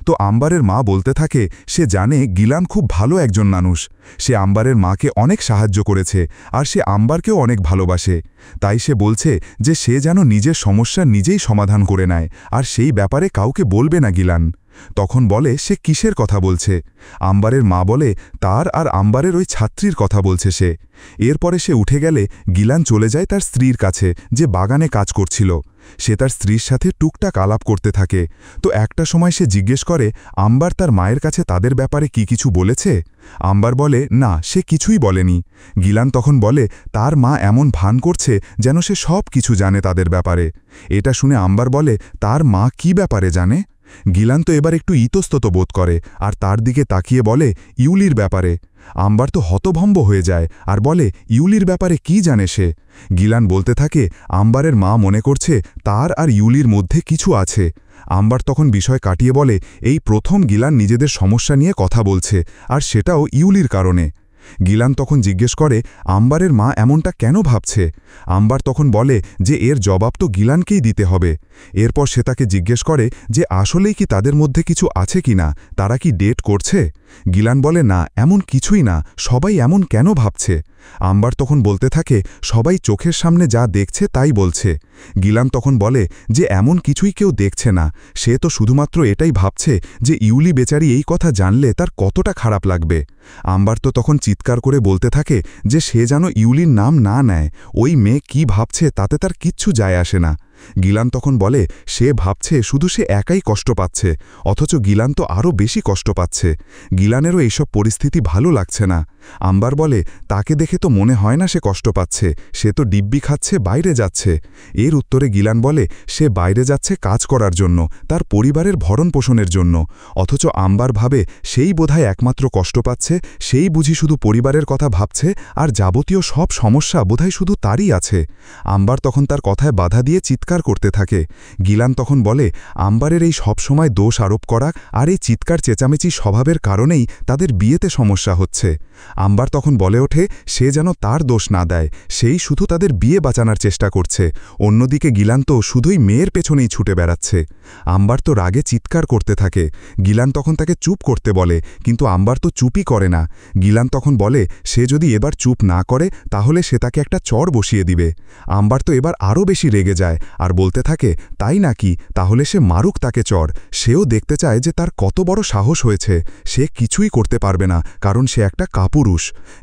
তো আম্বারের মা বলতে থাকে সে জানে গিলান খুব ভালো একজন মানুষ। সে আম্বারের মাকে অনেক সাহায্য করেছে আর সে আম্বারকেও অনেক ভালোবাসে। তাই সে বলছে যে সে যেন নিজের সমস্যা নিজেই সমাধান করে নেয় আর সেই ব্যাপারে কাউকে বলবে না গিলান। তখন বলে সে কিসের কথা বলছে। আম্বারের মা বলে তার আর আম্বারের ওই ছাত্রীর কথা বলছে সে। এরপরে সে উঠে গেলে গিলান চলে যায় তার স্ত্রীর কাছে, যে বাগানে কাজ করছিল। সে তার স্ত্রীর সাথে টুকটাক আলাপ করতে থাকে। তো একটা সময় সে জিজ্ঞেস করে আম্বার তার মায়ের কাছে তাদের ব্যাপারে কি কিছু বলেছে। আম্বার বলে না, সে কিছুই বলেনি। গিলান তখন বলে তার মা এমন ভান করছে যেন সে সব কিছু জানে তাদের ব্যাপারে। এটা শুনে আম্বার বলে তার মা কি ব্যাপারে জানে। গিলান তো এবার একটু ইতস্তত বোধ করে আর তার দিকে তাকিয়ে বলে ইউলির ব্যাপারে। আম্বার তো হতভম্ব হয়ে যায় আর বলে ইউলির ব্যাপারে কি জানে সে। গিলান বলতে থাকে আম্বারের মা মনে করছে তার আর ইউলির মধ্যে কিছু আছে। আম্বার তখন বিষয় কাটিয়ে বলে এই প্রথম গিলান নিজেদের সমস্যা নিয়ে কথা বলছে, আর সেটাও ইউলির কারণে। গিলান তখন জিজ্ঞেস করে আম্বারের মা এমনটা কেন ভাবছে। আম্বার তখন বলে যে এর জবাব তো গিলানকেই দিতে হবে। এরপর সে তাকে জিজ্ঞেস করে যে আসলেই কি তাদের মধ্যে কিছু আছে কি না, তারা কি ডেট করছে। গিলান বলে না, এমন কিছুই না, সবাই এমন কেন ভাবছে। আম্বার তখন বলতে থাকে সবাই চোখের সামনে যা দেখছে তাই বলছে। গিলান তখন বলে যে এমন কিছুই কেউ দেখছে না, সে তো শুধুমাত্র এটাই ভাবছে যে ইউলি বেচারি এই কথা জানলে তার কতটা খারাপ লাগবে। আম্বার তো তখন চিৎকার করে বলতে থাকে যে সে যেন ইউলির নাম না নেয়, ওই মেয়ে কি ভাবছে তাতে তার কিচ্ছু যায় আসে না। গিলান তখন বলে সে ভাবছে শুধু সে একাই কষ্ট পাচ্ছে, অথচ গিলান তো আরও বেশি কষ্ট পাচ্ছে। গিলানেরও এইসব পরিস্থিতি ভালো লাগছে না। আম্বার বলে তাকে দেখে তো মনে হয় না সে কষ্ট পাচ্ছে, সে তো ডিব্বি খাচ্ছে, বাইরে যাচ্ছে। এর উত্তরে গিলান বলে সে বাইরে যাচ্ছে কাজ করার জন্য, তার পরিবারের ভরণ পোষণের জন্য। অথচ আম্বার ভাবে সেই বোধহয় একমাত্র কষ্ট পাচ্ছে, সেই বুঝি শুধু পরিবারের কথা ভাবছে, আর যাবতীয় সব সমস্যা বোধহয় শুধু তারই আছে। আম্বার তখন তার কথায় বাধা দিয়ে চিৎকার চিৎকার করতে থাকে। গিলান তখন বলে, আম্বারের এই সবসময় দোষ আরোপ করা আর এই চিৎকার চেঁচামেচি স্বভাবের কারণেই তাদের বিয়েতে সমস্যা হচ্ছে। আম্বার তখন বলে ওঠে সে যেন তার দোষ না দেয়, সেই শুধু তাদের বিয়ে বাঁচানোর চেষ্টা করছে। অন্যদিকে গিলান তো শুধুই মেয়ের পেছনেই ছুটে বেড়াচ্ছে। আম্বার তো রাগে চিৎকার করতে থাকে। গিলান তখন তাকে চুপ করতে বলে, কিন্তু আম্বার তো চুপই করে না। গিলান তখন বলে সে যদি এবার চুপ না করে তাহলে সে তাকে একটা চড় বসিয়ে দিবে। আম্বার তো এবার আরও বেশি রেগে যায় আর বলতে থাকে, তাই নাকি, তাহলে সে মারুক তাকে চড়। সেও দেখতে চায় যে তার কত বড় সাহস হয়েছে। সে কিছুই করতে পারবে না, কারণ সে একটা কাপুরুষ।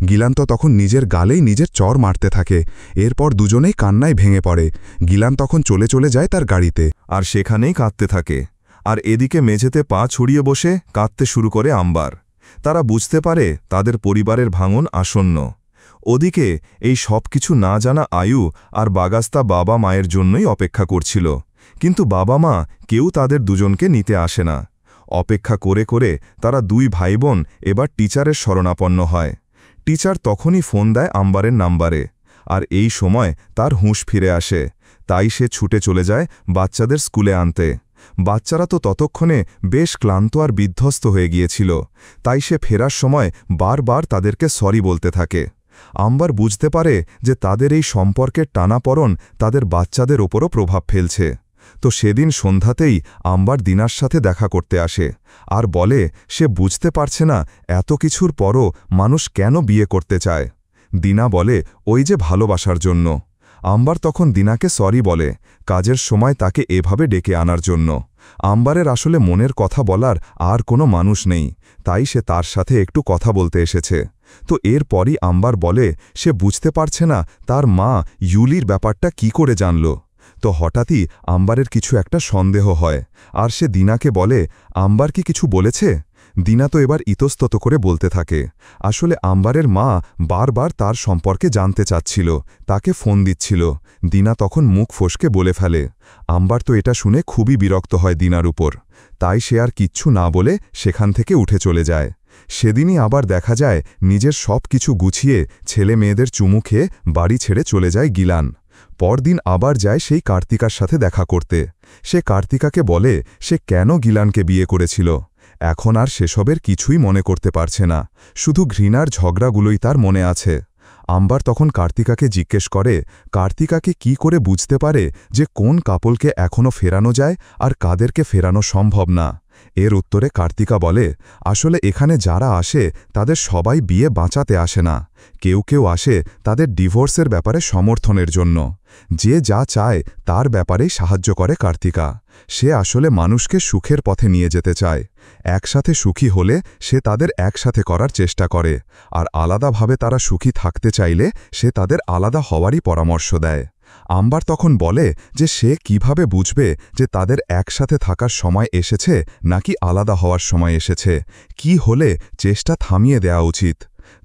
গিলান তো তখন নিজের গালেই নিজের চড় মারতে থাকে। এরপর দুজনেই কান্নায় ভেঙে পড়ে। গিলান তখন চলে যায় তার গাড়িতে। আর সেখানেই কাঁদতে থাকে। আর এদিকে মেঝেতে পা ছড়িয়ে বসে কাঁদতে শুরু করে আম্বার। তারা বুঝতে পারে তাদের পরিবারের ভাঙন আসন্ন। ওদিকে এই সব কিছু না জানা আয়ু আর বাগাস্তা বাবা মায়ের জন্যই অপেক্ষা করছিল, কিন্তু বাবা মা কেউ তাদের দুজনকে নিতে আসে না। অপেক্ষা করে করে তারা দুই ভাইবোন এবার টিচারের শরণাপন্ন হয়। টিচার তখনই ফোন দেয় আম্বারের নাম্বারে, আর এই সময় তার হুঁশ ফিরে আসে। তাই সে ছুটে চলে যায় বাচ্চাদের স্কুলে আনতে। বাচ্চারা তো ততক্ষণে বেশ ক্লান্ত আর বিধ্বস্ত হয়ে গিয়েছিল, তাই সে ফেরার সময় বারবার তাদেরকে সরি বলতে থাকে। আম্বার বুঝতে পারে যে তাদের এই সম্পর্কের টানাপড়ন তাদের বাচ্চাদের ওপরও প্রভাব ফেলছে। তো সেদিন সন্ধ্যাতেই আম্বার দিনার সাথে দেখা করতে আসে আর বলে সে বুঝতে পারছে না এত কিছুর পরও মানুষ কেন বিয়ে করতে চায়। দিনা বলে ওই যে ভালোবাসার জন্য। আম্বার তখন দিনাকে সরি বলে কাজের সময় তাকে এভাবে ডেকে আনার জন্য। আম্বারের আসলে মনের কথা বলার আর কোনো মানুষ নেই, তাই সে তার সাথে একটু কথা বলতে এসেছে। তো এরপরই আম্বার বলে সে বুঝতে পারছে না তার মা ইউলির ব্যাপারটা কি করে জানল। তো হঠাৎই আম্বারের কিছু একটা সন্দেহ হয়, আর সে দিনাকে বলে আম্বার কি কিছু বলেছে। দিনা তো এবার ইতস্তত করে বলতে থাকে আসলে আম্বারের মা বারবার তার সম্পর্কে জানতে চাচ্ছিল, তাকে ফোন দিচ্ছিল। দিনা তখন মুখ ফসকে বলে ফেলে। আম্বার তো এটা শুনে খুবই বিরক্ত হয় দিনার উপর, তাই সে আর কিচ্ছু না বলে সেখান থেকে উঠে চলে যায়। সেদিনই আবার দেখা যায় নিজের সব কিছু গুছিয়ে ছেলে মেয়েদের চুমু খেয়ে বাড়ি ছেড়ে চলে যায় গিলান। পরদিন আবার যায় সেই কার্তিকার সাথে দেখা করতে। সে কার্তিকাকে বলে সে কেন গিলানকে বিয়ে করেছিল। এখন আর সেসবের কিছুই মনে করতে পারছে না, শুধু ঘৃণার ঝগড়াগুলোই তার মনে আছে। আম্বার তখন কার্তিকাকে জিজ্ঞেস করে কার্তিকাকে কি করে বুঝতে পারে যে কোন কাপলকে এখনও ফেরানো যায় আর কাদেরকে ফেরানো সম্ভব না। এর উত্তরে কার্তিকা বলে আসলে এখানে যারা আসে তাদের সবাই বিয়ে বাঁচাতে আসে না, কেউ কেউ আসে তাদের ডিভোর্সের ব্যাপারে সমর্থনের জন্য। যে যা চায় তার ব্যাপারেই সাহায্য করে কার্তিকা। সে আসলে মানুষকে সুখের পথে নিয়ে যেতে চায়। একসাথে সুখী হলে সে তাদের একসাথে করার চেষ্টা করে, আর আলাদাভাবে তারা সুখী থাকতে চাইলে সে তাদের আলাদা হওয়ারই পরামর্শ দেয়। আম্বার তখন বলে যে সে কিভাবে বুঝবে যে তাদের একসাথে থাকার সময় এসেছে নাকি আলাদা হওয়ার সময় এসেছে, কি হলে চেষ্টা থামিয়ে দেওয়া উচিত।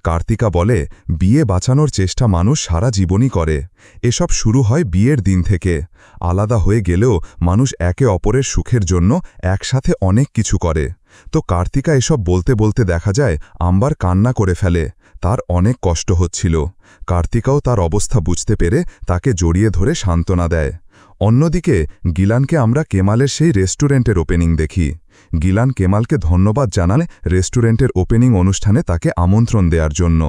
কার্তিকা বলে বিয়ে বাঁচানোর চেষ্টা মানুষ সারা জীবনই করে। এসব শুরু হয় বিয়ের দিন থেকে। আলাদা হয়ে গেলেও মানুষ একে অপরের সুখের জন্য একসাথে অনেক কিছু করে। তো কার্তিকা এসব বলতে বলতে দেখা যায় আম্বার কান্না করে ফেলে। তার অনেক কষ্ট হচ্ছিল। কার্তিকাও তার অবস্থা বুঝতে পেরে তাকে জড়িয়ে ধরে সান্ত্বনা দেয়। অন্যদিকে গিলানকে আমরা কেমালের সেই রেস্টুরেন্টের ওপেনিং দেখি। গিলান কেমালকে ধন্যবাদ জানালে রেস্টুরেন্টের ওপেনিং অনুষ্ঠানে তাকে আমন্ত্রণ দেওয়ার জন্য।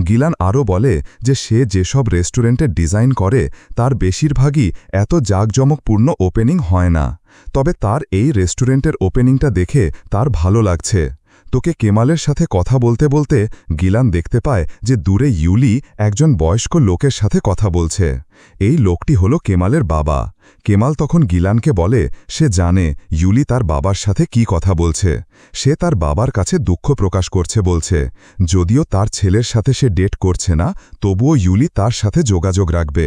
গিলান আরও বলে যে সে যেসব রেস্টুরেন্টের ডিজাইন করে তার বেশিরভাগই এত জাঁকজমকপূর্ণ ওপেনিং হয় না, তবে তার এই রেস্টুরেন্টের ওপেনিংটা দেখে তার ভালো লাগছে। তোকে কেমালের সাথে কথা বলতে বলতে গিলান দেখতে পায় যে দূরে ইউলি একজন বয়স্ক লোকের সাথে কথা বলছে। এই লোকটি হল কেমালের বাবা। কেমাল তখন গিলানকে বলে সে জানে ইউলি তার বাবার সাথে কি কথা বলছে। সে তার বাবার কাছে দুঃখ প্রকাশ করছে বলছে, যদিও তার ছেলের সাথে সে ডেট করছে না, তবুও ইউলি তার সাথে যোগাযোগ রাখবে।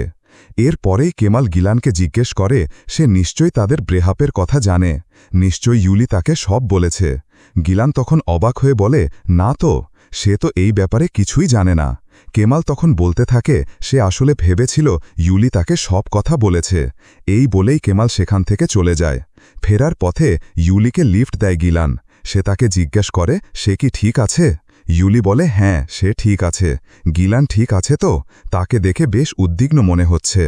এর পরেই কেমাল গিলানকে জিজ্ঞেস করে সে নিশ্চয়ই তাদের ব্রেকআপের কথা জানে, নিশ্চয়ই ইউলি তাকে সব বলেছে। গিলান তখন অবাক হয়ে বলে না তো, সে তো এই ব্যাপারে কিছুই জানে না। কেমাল তখন বলতে থাকে সে আসলে ভেবেছিল ইউলি তাকে সব কথা বলেছে। এই বলেই কেমাল সেখান থেকে চলে যায়। ফেরার পথে ইউলিকে লিফট দেয় গিলান। সে তাকে জিজ্ঞেস করে সে কি ঠিক আছে। ইউলি বলে, হ্যাঁ, সে ঠিক আছে। গিলান ঠিক আছে তো? তাকে দেখে বেশ উদ্বিগ্ন মনে হচ্ছে।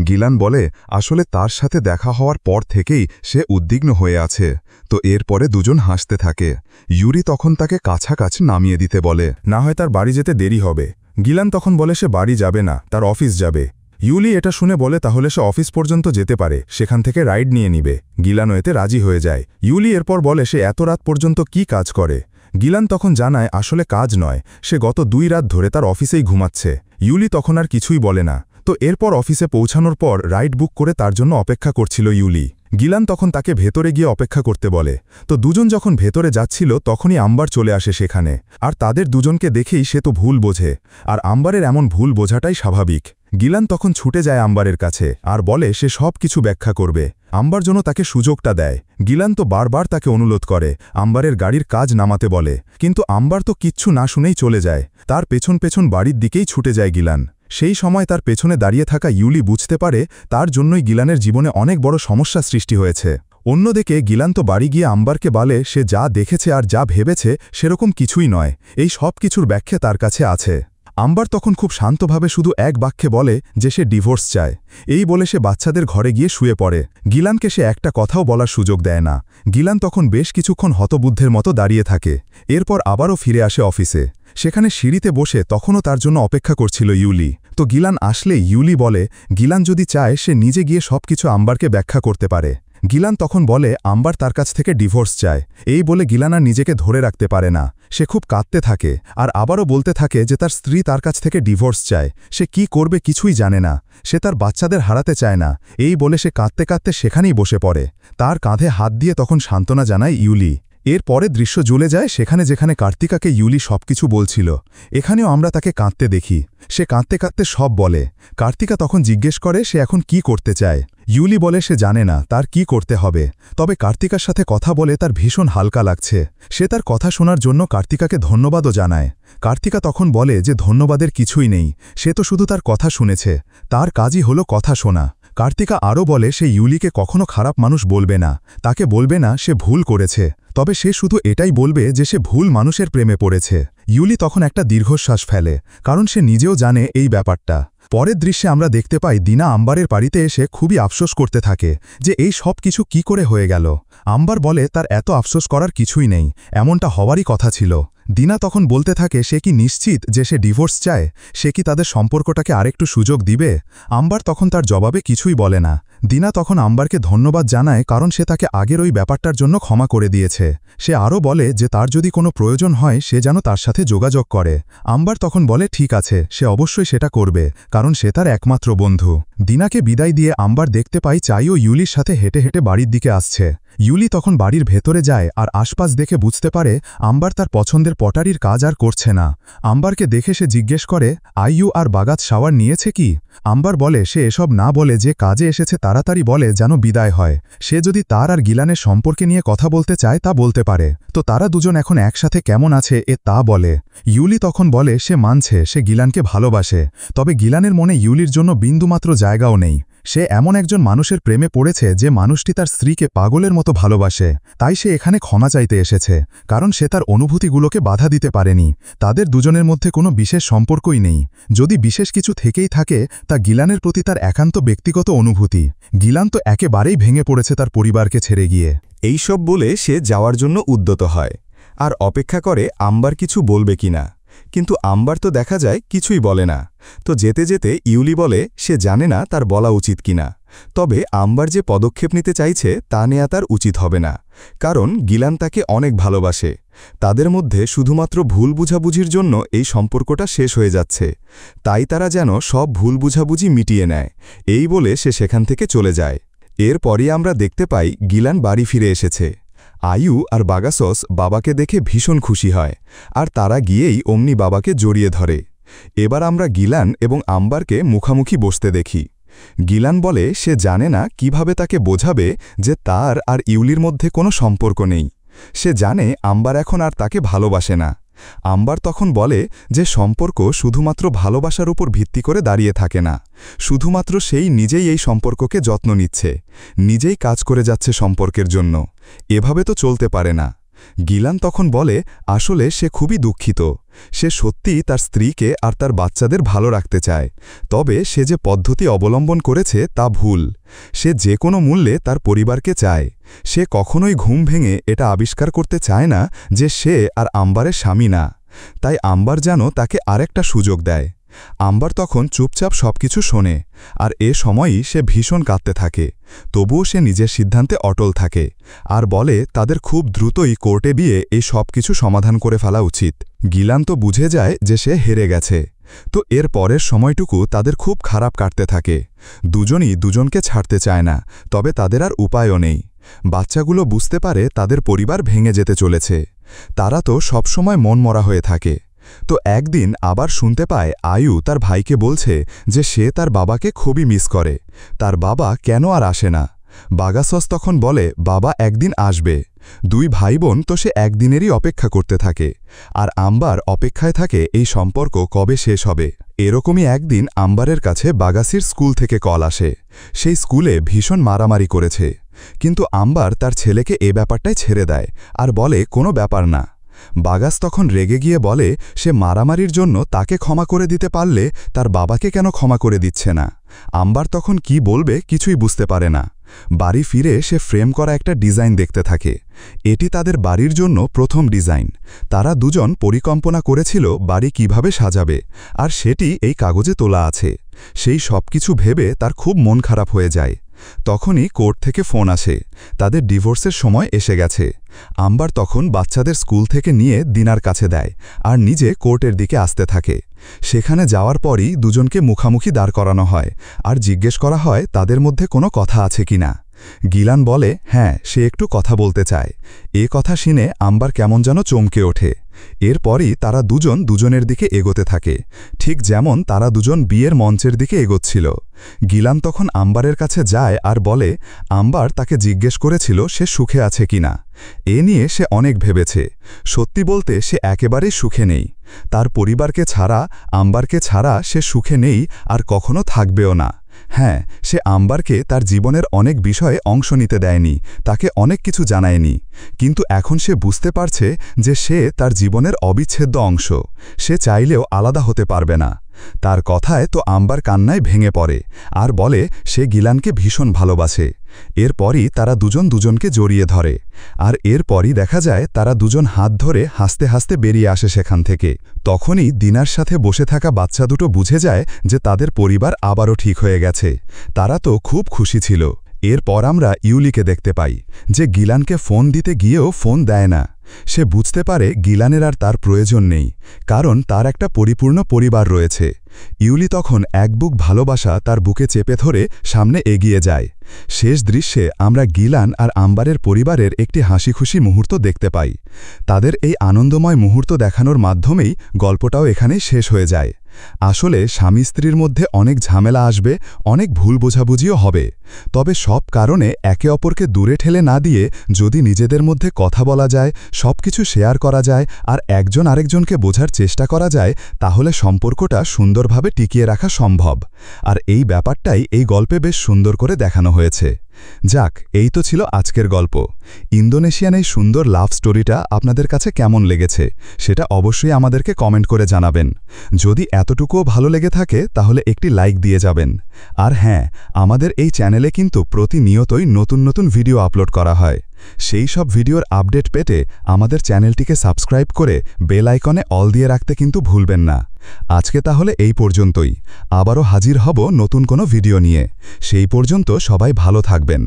গিলান বলে, আসলে তার সাথে দেখা হওয়ার পর থেকেই সে উদ্বিগ্ন হয়ে আছে। তো এরপরে দুজন হাসতে থাকে। ইউরি তখন তাকে কাছাকাছি নামিয়ে দিতে বলে। না হয় তার বাড়ি যেতে দেরি হবে। গিলান তখন বলে সে বাড়ি যাবে না, তার অফিস যাবে। ইউলি এটা শুনে বলে তাহলে সে অফিস পর্যন্ত যেতে পারে, সেখান থেকে রাইড নিয়ে নিবে। গিলানও এতে রাজি হয়ে যায়। ইউলি এরপর বলে সে এত রাত পর্যন্ত কি কাজ করে। গিলান তখন জানায় আসলে কাজ নয়, সে গত 2 রাত ধরে তার অফিসেই ঘুমাচ্ছে। ইউলি তখন আর কিছুই বলে না। তো এরপর অফিসে পৌঁছানোর পর রাইড বুক করে তার জন্য অপেক্ষা করছিল ইউলি। গিলান তখন তাকে ভেতরে গিয়ে অপেক্ষা করতে বলে। তো দুজন যখন ভেতরে যাচ্ছিল তখনই আম্বার চলে আসে সেখানে। আর তাদের দুজনকে দেখেই সে তো ভুল বোঝে, আর আম্বারের এমন ভুল বোঝাটাই স্বাভাবিক। গিলান তখন ছুটে যায় আম্বারের কাছে আর বলে সে সব কিছু ব্যাখ্যা করবে। আম্বার জন্য তাকে সুযোগটা দেয়। গিলান তো বারবার তাকে অনুরোধ করে, আম্বারের গাড়ির কাজ নামাতে বলে, কিন্তু আম্বার তো কিচ্ছু না শুনেই চলে যায়। তার পেছন পেছন বাড়ির দিকেই ছুটে যায় গিলান। সেই সময় তার পেছনে দাঁড়িয়ে থাকা ইউলি বুঝতে পারে তার জন্যই গিলানের জীবনে অনেক বড় সমস্যা সৃষ্টি হয়েছে। অন্যদিকে গিলান তো বাড়ি গিয়ে আম্বারকে বলে সে যা দেখেছে আর যা ভেবেছে সেরকম কিছুই নয়, এই সব কিছুর ব্যাখ্যা তার কাছে আছে। আম্বার তখন খুব শান্তভাবে শুধু এক বাক্যে বলে যে সে ডিভোর্স চায়। এই বলে সে বাচ্চাদের ঘরে গিয়ে শুয়ে পড়ে। গিলানকে সে একটা কথাও বলার সুযোগ দেয় না। গিলান তখন বেশ কিছুক্ষণ হতবুদ্ধের মতো দাঁড়িয়ে থাকে। এরপর আবারও ফিরে আসে অফিসে। সেখানে সিঁড়িতে বসে তখনও তার জন্য অপেক্ষা করছিল ইউলি। তো গিলান আসলে ইউলি বলে গিলান যদি চায় সে নিজে গিয়ে সবকিছু আম্বারকে ব্যাখ্যা করতে পারে। গিলান তখন বলে আম্বার তার কাছ থেকে ডিভোর্স চায়। এই বলে গিলান আর নিজেকে ধরে রাখতে পারে না। সে খুব কাঁদতে থাকে আর আবারও বলতে থাকে যে তার স্ত্রী তার কাছ থেকে ডিভোর্স চায়। সে কি করবে কিছুই জানে না। সে তার বাচ্চাদের হারাতে চায় না। এই বলে সে কাঁদতে কাঁদতে সেখানেই বসে পড়ে। তার কাঁধে হাত দিয়ে তখন সান্ত্বনা জানায় ইউলি। এর পরে দৃশ্য জ্বলে যায় সেখানে যেখানে কার্তিকাকে ইউলি সবকিছু বলছিল। এখানেও আমরা তাকে কাঁদতে দেখি। সে কাঁদতে কাঁদতে সব বলে। কার্তিকা তখন জিজ্ঞেস করে সে এখন কি করতে চায়। ইউলি বলে সে জানে না তার কি করতে হবে, তবে কার্তিকার সাথে কথা বলে তার ভীষণ হালকা লাগছে। সে তার কথা শোনার জন্য কার্তিকাকে ধন্যবাদও জানায়। কার্তিকা তখন বলে যে ধন্যবাদের কিছুই নেই, সে তো শুধু তার কথা শুনেছে, তার কাজই হলো কথা শোনা। কার্তিকা আরও বলে সে ইউলিকে কখনো খারাপ মানুষ বলবে না, তাকে বলবে না সে ভুল করেছে, তবে সে শুধু এটাই বলবে যে সে ভুল মানুষের প্রেমে পড়েছে। ইউলি তখন একটা দীর্ঘশ্বাস ফেলে, কারণ সে নিজেও জানে এই ব্যাপারটা। পরের দৃশ্যে আমরা দেখতে পাই দিনা আম্বারের বাড়িতে এসে খুবই আফসোস করতে থাকে যে এই সব কিছু কি করে হয়ে গেল। আম্বার বলে তার এত আফসোস করার কিছুই নেই, এমনটা হওয়ারই কথা ছিল। দিনা তখন বলতে থাকে সে কি নিশ্চিত যে সে ডিভোর্স চায়, সে কি তাদের সম্পর্কটাকে আরেকটু সুযোগ দিবে। আম্বার তখন তার জবাবে কিছুই বলে না। দিনা তখন আম্বারকে ধন্যবাদ জানায় কারণ সে তাকে আগের ওই ব্যাপারটার জন্য ক্ষমা করে দিয়েছে। সে আরও বলে যে তার যদি কোনো প্রয়োজন হয় সে যেন তার সাথে যোগাযোগ করে। আম্বার তখন বলে ঠিক আছে, সে অবশ্যই সেটা করবে, কারণ সে তার একমাত্র বন্ধু। দিনাকে বিদায় দিয়ে আম্বার দেখতে পাই চাইও ইউলির সাথে হেঁটে হেঁটে বাড়ির দিকে আসছে। ইউলি তখন বাড়ির ভেতরে যায় আর আশপাশ দেখে বুঝতে পারে আম্বার তার পছন্দের পটারির কাজ আর করছে না। আম্বারকে দেখে সে জিজ্ঞেস করে আইয়ু আর বাগাত শাওয়ার নিয়েছে কি। আম্বার বলে সে এসব না বলে যে কাজে এসেছে তাড়াতাড়ি বলে যেন বিদায় হয়। সে যদি তার আর গিলানের সম্পর্কে নিয়ে কথা বলতে চায় তা বলতে পারে। তো তারা দুজন এখন একসাথে কেমন আছে তা বলে। ইউলি তখন বলে সে মানছে সে গিলানকে ভালোবাসে, তবে গিলানের মনে ইউলির জন্য বিন্দুমাত্র জায়গাও নেই। সে এমন একজন মানুষের প্রেমে পড়েছে যে মানুষটি তার স্ত্রীকে পাগলের মতো ভালোবাসে। তাই সে এখানে ক্ষমা চাইতে এসেছে, কারণ সে তার অনুভূতিগুলোকে বাধা দিতে পারেনি। তাদের দুজনের মধ্যে কোনো বিশেষ সম্পর্কই নেই। যদি বিশেষ কিছু থেকেই থাকে তা গিলানের প্রতি তার একান্ত ব্যক্তিগত অনুভূতি। গিলান তো একেবারেই ভেঙে পড়েছে তার পরিবারকে ছেড়ে গিয়ে। এইসব বলে সে যাওয়ার জন্য উদ্যত হয় আর অপেক্ষা করে আম্বার কিছু বলবে কিনা, কিন্তু আম্বার তো দেখা যায় কিছুই বলে না। তো যেতে যেতে ইউলি বলে সে জানে না তার বলা উচিত কিনা, তবে আম্বার যে পদক্ষেপ নিতে চাইছে তা নেওয়া তার উচিত হবে না, কারণ গিলান তাকে অনেক ভালোবাসে। তাদের মধ্যে শুধুমাত্র ভুল বুঝাবুঝির জন্য এই সম্পর্কটা শেষ হয়ে যাচ্ছে, তাই তারা যেন সব ভুল বুঝাবুঝি মিটিয়ে নেয়। এই বলে সে সেখান থেকে চলে যায়। এরপরই আমরা দেখতে পাই গিলান বাড়ি ফিরে এসেছে। আয়ু আর বাগাসস বাবাকে দেখে ভীষণ খুশি হয়, আর তারা গিয়েই অমনি বাবাকে জড়িয়ে ধরে। এবার আমরা গিলান এবং আম্বারকে মুখামুখি বসতে দেখি। গিলান বলে সে জানে না কিভাবে তাকে বোঝাবে যে তার আর ইউলির মধ্যে কোনো সম্পর্ক নেই। সে জানে আম্বার এখন আর তাকে ভালোবাসে না। আম্বার তখন বলে যে সম্পর্ক শুধুমাত্র ভালোবাসার উপর ভিত্তি করে দাঁড়িয়ে থাকে না, শুধুমাত্র সেই নিজেই এই সম্পর্ককে যত্ন নিচ্ছে, নিজেই কাজ করে যাচ্ছে সম্পর্কের জন্য। এভাবে তো চলতে পারে না। গিলান তখন বলে আসলে সে খুবই দুঃখিত। সে সত্যিই তার স্ত্রীকে আর তার বাচ্চাদের ভালো রাখতে চায়, তবে সে যে পদ্ধতি অবলম্বন করেছে তা ভুল। সে যে কোনো মূল্যে তার পরিবারকে চায়। সে কখনোই ঘুম ভেঙে এটা আবিষ্কার করতে চায় না যে সে আর আম্বারের স্বামী না। তাই আম্বার যেন তাকে আরেকটা সুযোগ দেয়। আম্বার তখন চুপচাপ সবকিছু শোনে, আর এ সময়ই সে ভীষণ কাঁদতে থাকে। তবুও সে নিজের সিদ্ধান্তে অটল থাকে আর বলে তাদের খুব দ্রুতই কোর্টে গিয়ে এই সব কিছু সমাধান করে ফেলা উচিত। গিলান তো বুঝে যায় যে সে হেরে গেছে। তো এর পরের সময়টুকু তাদের খুব খারাপ কাটতে থাকে। দুজনই দুজনকে ছাড়তে চায় না, তবে তাদের আর উপায়ও নেই। বাচ্চাগুলো বুঝতে পারে তাদের পরিবার ভেঙে যেতে চলেছে। তারা তো সবসময় মনমরা হয়ে থাকে। তো একদিন আবার শুনতে পায় আয়ু তার ভাইকে বলছে যে সে তার বাবাকে খুবই মিস করে। তার বাবা কেন আর আসে না? বাগাসস তখন বলে বাবা একদিন আসবে। দুই ভাই বোন তো সে একদিনেরই অপেক্ষা করতে থাকে, আর আম্বার অপেক্ষায় থাকে এই সম্পর্ক কবে শেষ হবে। এরকমই একদিন আম্বারের কাছে বাগাসির স্কুল থেকে কল আসে। সেই স্কুলে ভীষণ মারামারি করেছে, কিন্তু আম্বার তার ছেলেকে এ ব্যাপারটাই ছেড়ে দেয় আর বলে কোনো ব্যাপার না। বাগাস তখন রেগে গিয়ে বলে সে মারামারির জন্য তাকে ক্ষমা করে দিতে পারলে তার বাবাকে কেন ক্ষমা করে দিচ্ছে না। আম্বার তখন কি বলবে কিছুই বুঝতে পারে না। বাড়ি ফিরে সে ফ্রেম করা একটা ডিজাইন দেখতে থাকে। এটি তাদের বাড়ির জন্য প্রথম ডিজাইন। তারা দুজন পরিকল্পনা করেছিল বাড়ি কিভাবে সাজাবে, আর সেটি এই কাগজে তোলা আছে। সেই সব কিছু ভেবে তার খুব মন খারাপ হয়ে যায়। তখনই কোর্ট থেকে ফোন আসে, তাদের ডিভোর্সের সময় এসে গেছে। আম্বার তখন বাচ্চাদের স্কুল থেকে নিয়ে দিনার কাছে দেয় আর নিজে কোর্টের দিকে আসতে থাকে। সেখানে যাওয়ার পরই দুজনকে মুখামুখি দাঁড় করানো হয় আর জিজ্ঞেস করা হয় তাদের মধ্যে কোনো কথা আছে কিনা। গিলান বলে হ্যাঁ, সে একটু কথা বলতে চায়। এ কথা শুনে আম্বার কেমন যেন চমকে ওঠে। এরপরই তারা দুজন দুজনের দিকে এগোতে থাকে, ঠিক যেমন তারা দুজন বিয়ের মঞ্চের দিকে এগোচ্ছিল। গিলান তখন আম্বারের কাছে যায় আর বলে আম্বার তাকে জিজ্ঞেস করেছিল সে সুখে আছে কিনা। এ নিয়ে সে অনেক ভেবেছে। সত্যি বলতে সে একেবারেই সুখে নেই। তার পরিবারকে ছাড়া, আম্বারকে ছাড়া সে সুখে নেই আর কখনো থাকবেও না। হ্যাঁ, সে আম্বারকে তার জীবনের অনেক বিষয়ে অংশ নিতে দেয়নি, তাকে অনেক কিছু জানায়নি, কিন্তু এখন সে বুঝতে পারছে যে সে তার জীবনের অবিচ্ছেদ্য অংশ। সে চাইলেও আলাদা হতে পারবে না। তার কথায় তো আম্বার কান্নায় ভেঙে পড়ে আর বলে সে গিলানকে ভীষণ ভালোবাসে। এরপরই তারা দুজন দুজনকে জড়িয়ে ধরে, আর এরপরই দেখা যায় তারা দুজন হাত ধরে হাসতে হাসতে বেরিয়ে আসে সেখান থেকে। তখনই দিনার সাথে বসে থাকা বাচ্চা দুটো বুঝে যায় যে তাদের পরিবার আবারও ঠিক হয়ে গেছে। তারা তো খুব খুশি ছিল। এরপর আমরা ইউলিকে দেখতে পাই যে গিলানকে ফোন দিতে গিয়েও ফোন দেয় না। সে বুঝতে পারে গিলানের আর তার প্রয়োজন নেই, কারণ তার একটা পরিপূর্ণ পরিবার রয়েছে। ইউলি তখন এক বুক ভালোবাসা তার বুকে চেপে ধরে সামনে এগিয়ে যায়। শেষ দৃশ্যে আমরা গিলান আর আম্বারের পরিবারের একটি হাসিখুশি মুহূর্ত দেখতে পাই। তাদের এই আনন্দময় মুহূর্ত দেখানোর মাধ্যমেই গল্পটাও এখানেই শেষ হয়ে যায়। আসলে স্বামী স্ত্রীর মধ্যে অনেক ঝামেলা আসবে, অনেক ভুল বোঝাবুঝিও হবে, তবে সব কারণে একে অপরকে দূরে ঠেলে না দিয়ে যদি নিজেদের মধ্যে কথা বলা যায়, সব কিছু শেয়ার করা যায় আর একজন আরেকজনকে বোঝার চেষ্টা করা যায়, তাহলে সম্পর্কটা সুন্দরভাবে টিকিয়ে রাখা সম্ভব। আর এই ব্যাপারটাই এই গল্পে বেশ সুন্দর করে দেখানো হয়েছে। যাক, এই তো ছিল আজকের গল্প। ইন্দোনেশিয়ান এই সুন্দর লাভ স্টোরিটা আপনাদের কাছে কেমন লেগেছে সেটা অবশ্যই আমাদেরকে কমেন্ট করে জানাবেন। যদি এতটুকুও ভালো লেগে থাকে তাহলে একটি লাইক দিয়ে যাবেন। আর হ্যাঁ, আমাদের এই চ্যানেলে কিন্তু প্রতিনিয়তই নতুন নতুন ভিডিও আপলোড করা হয়। সেই সব ভিডিওর আপডেট পেতে আমাদের চ্যানেলটিকে সাবস্ক্রাইব করে বেল আইকনে অল দিয়ে রাখতে কিন্তু ভুলবেন না। আজকে তাহলে এই পর্যন্তই। আবারও হাজির হব নতুন কোনো ভিডিও নিয়ে। সেই পর্যন্ত সবাই ভালো থাকবেন।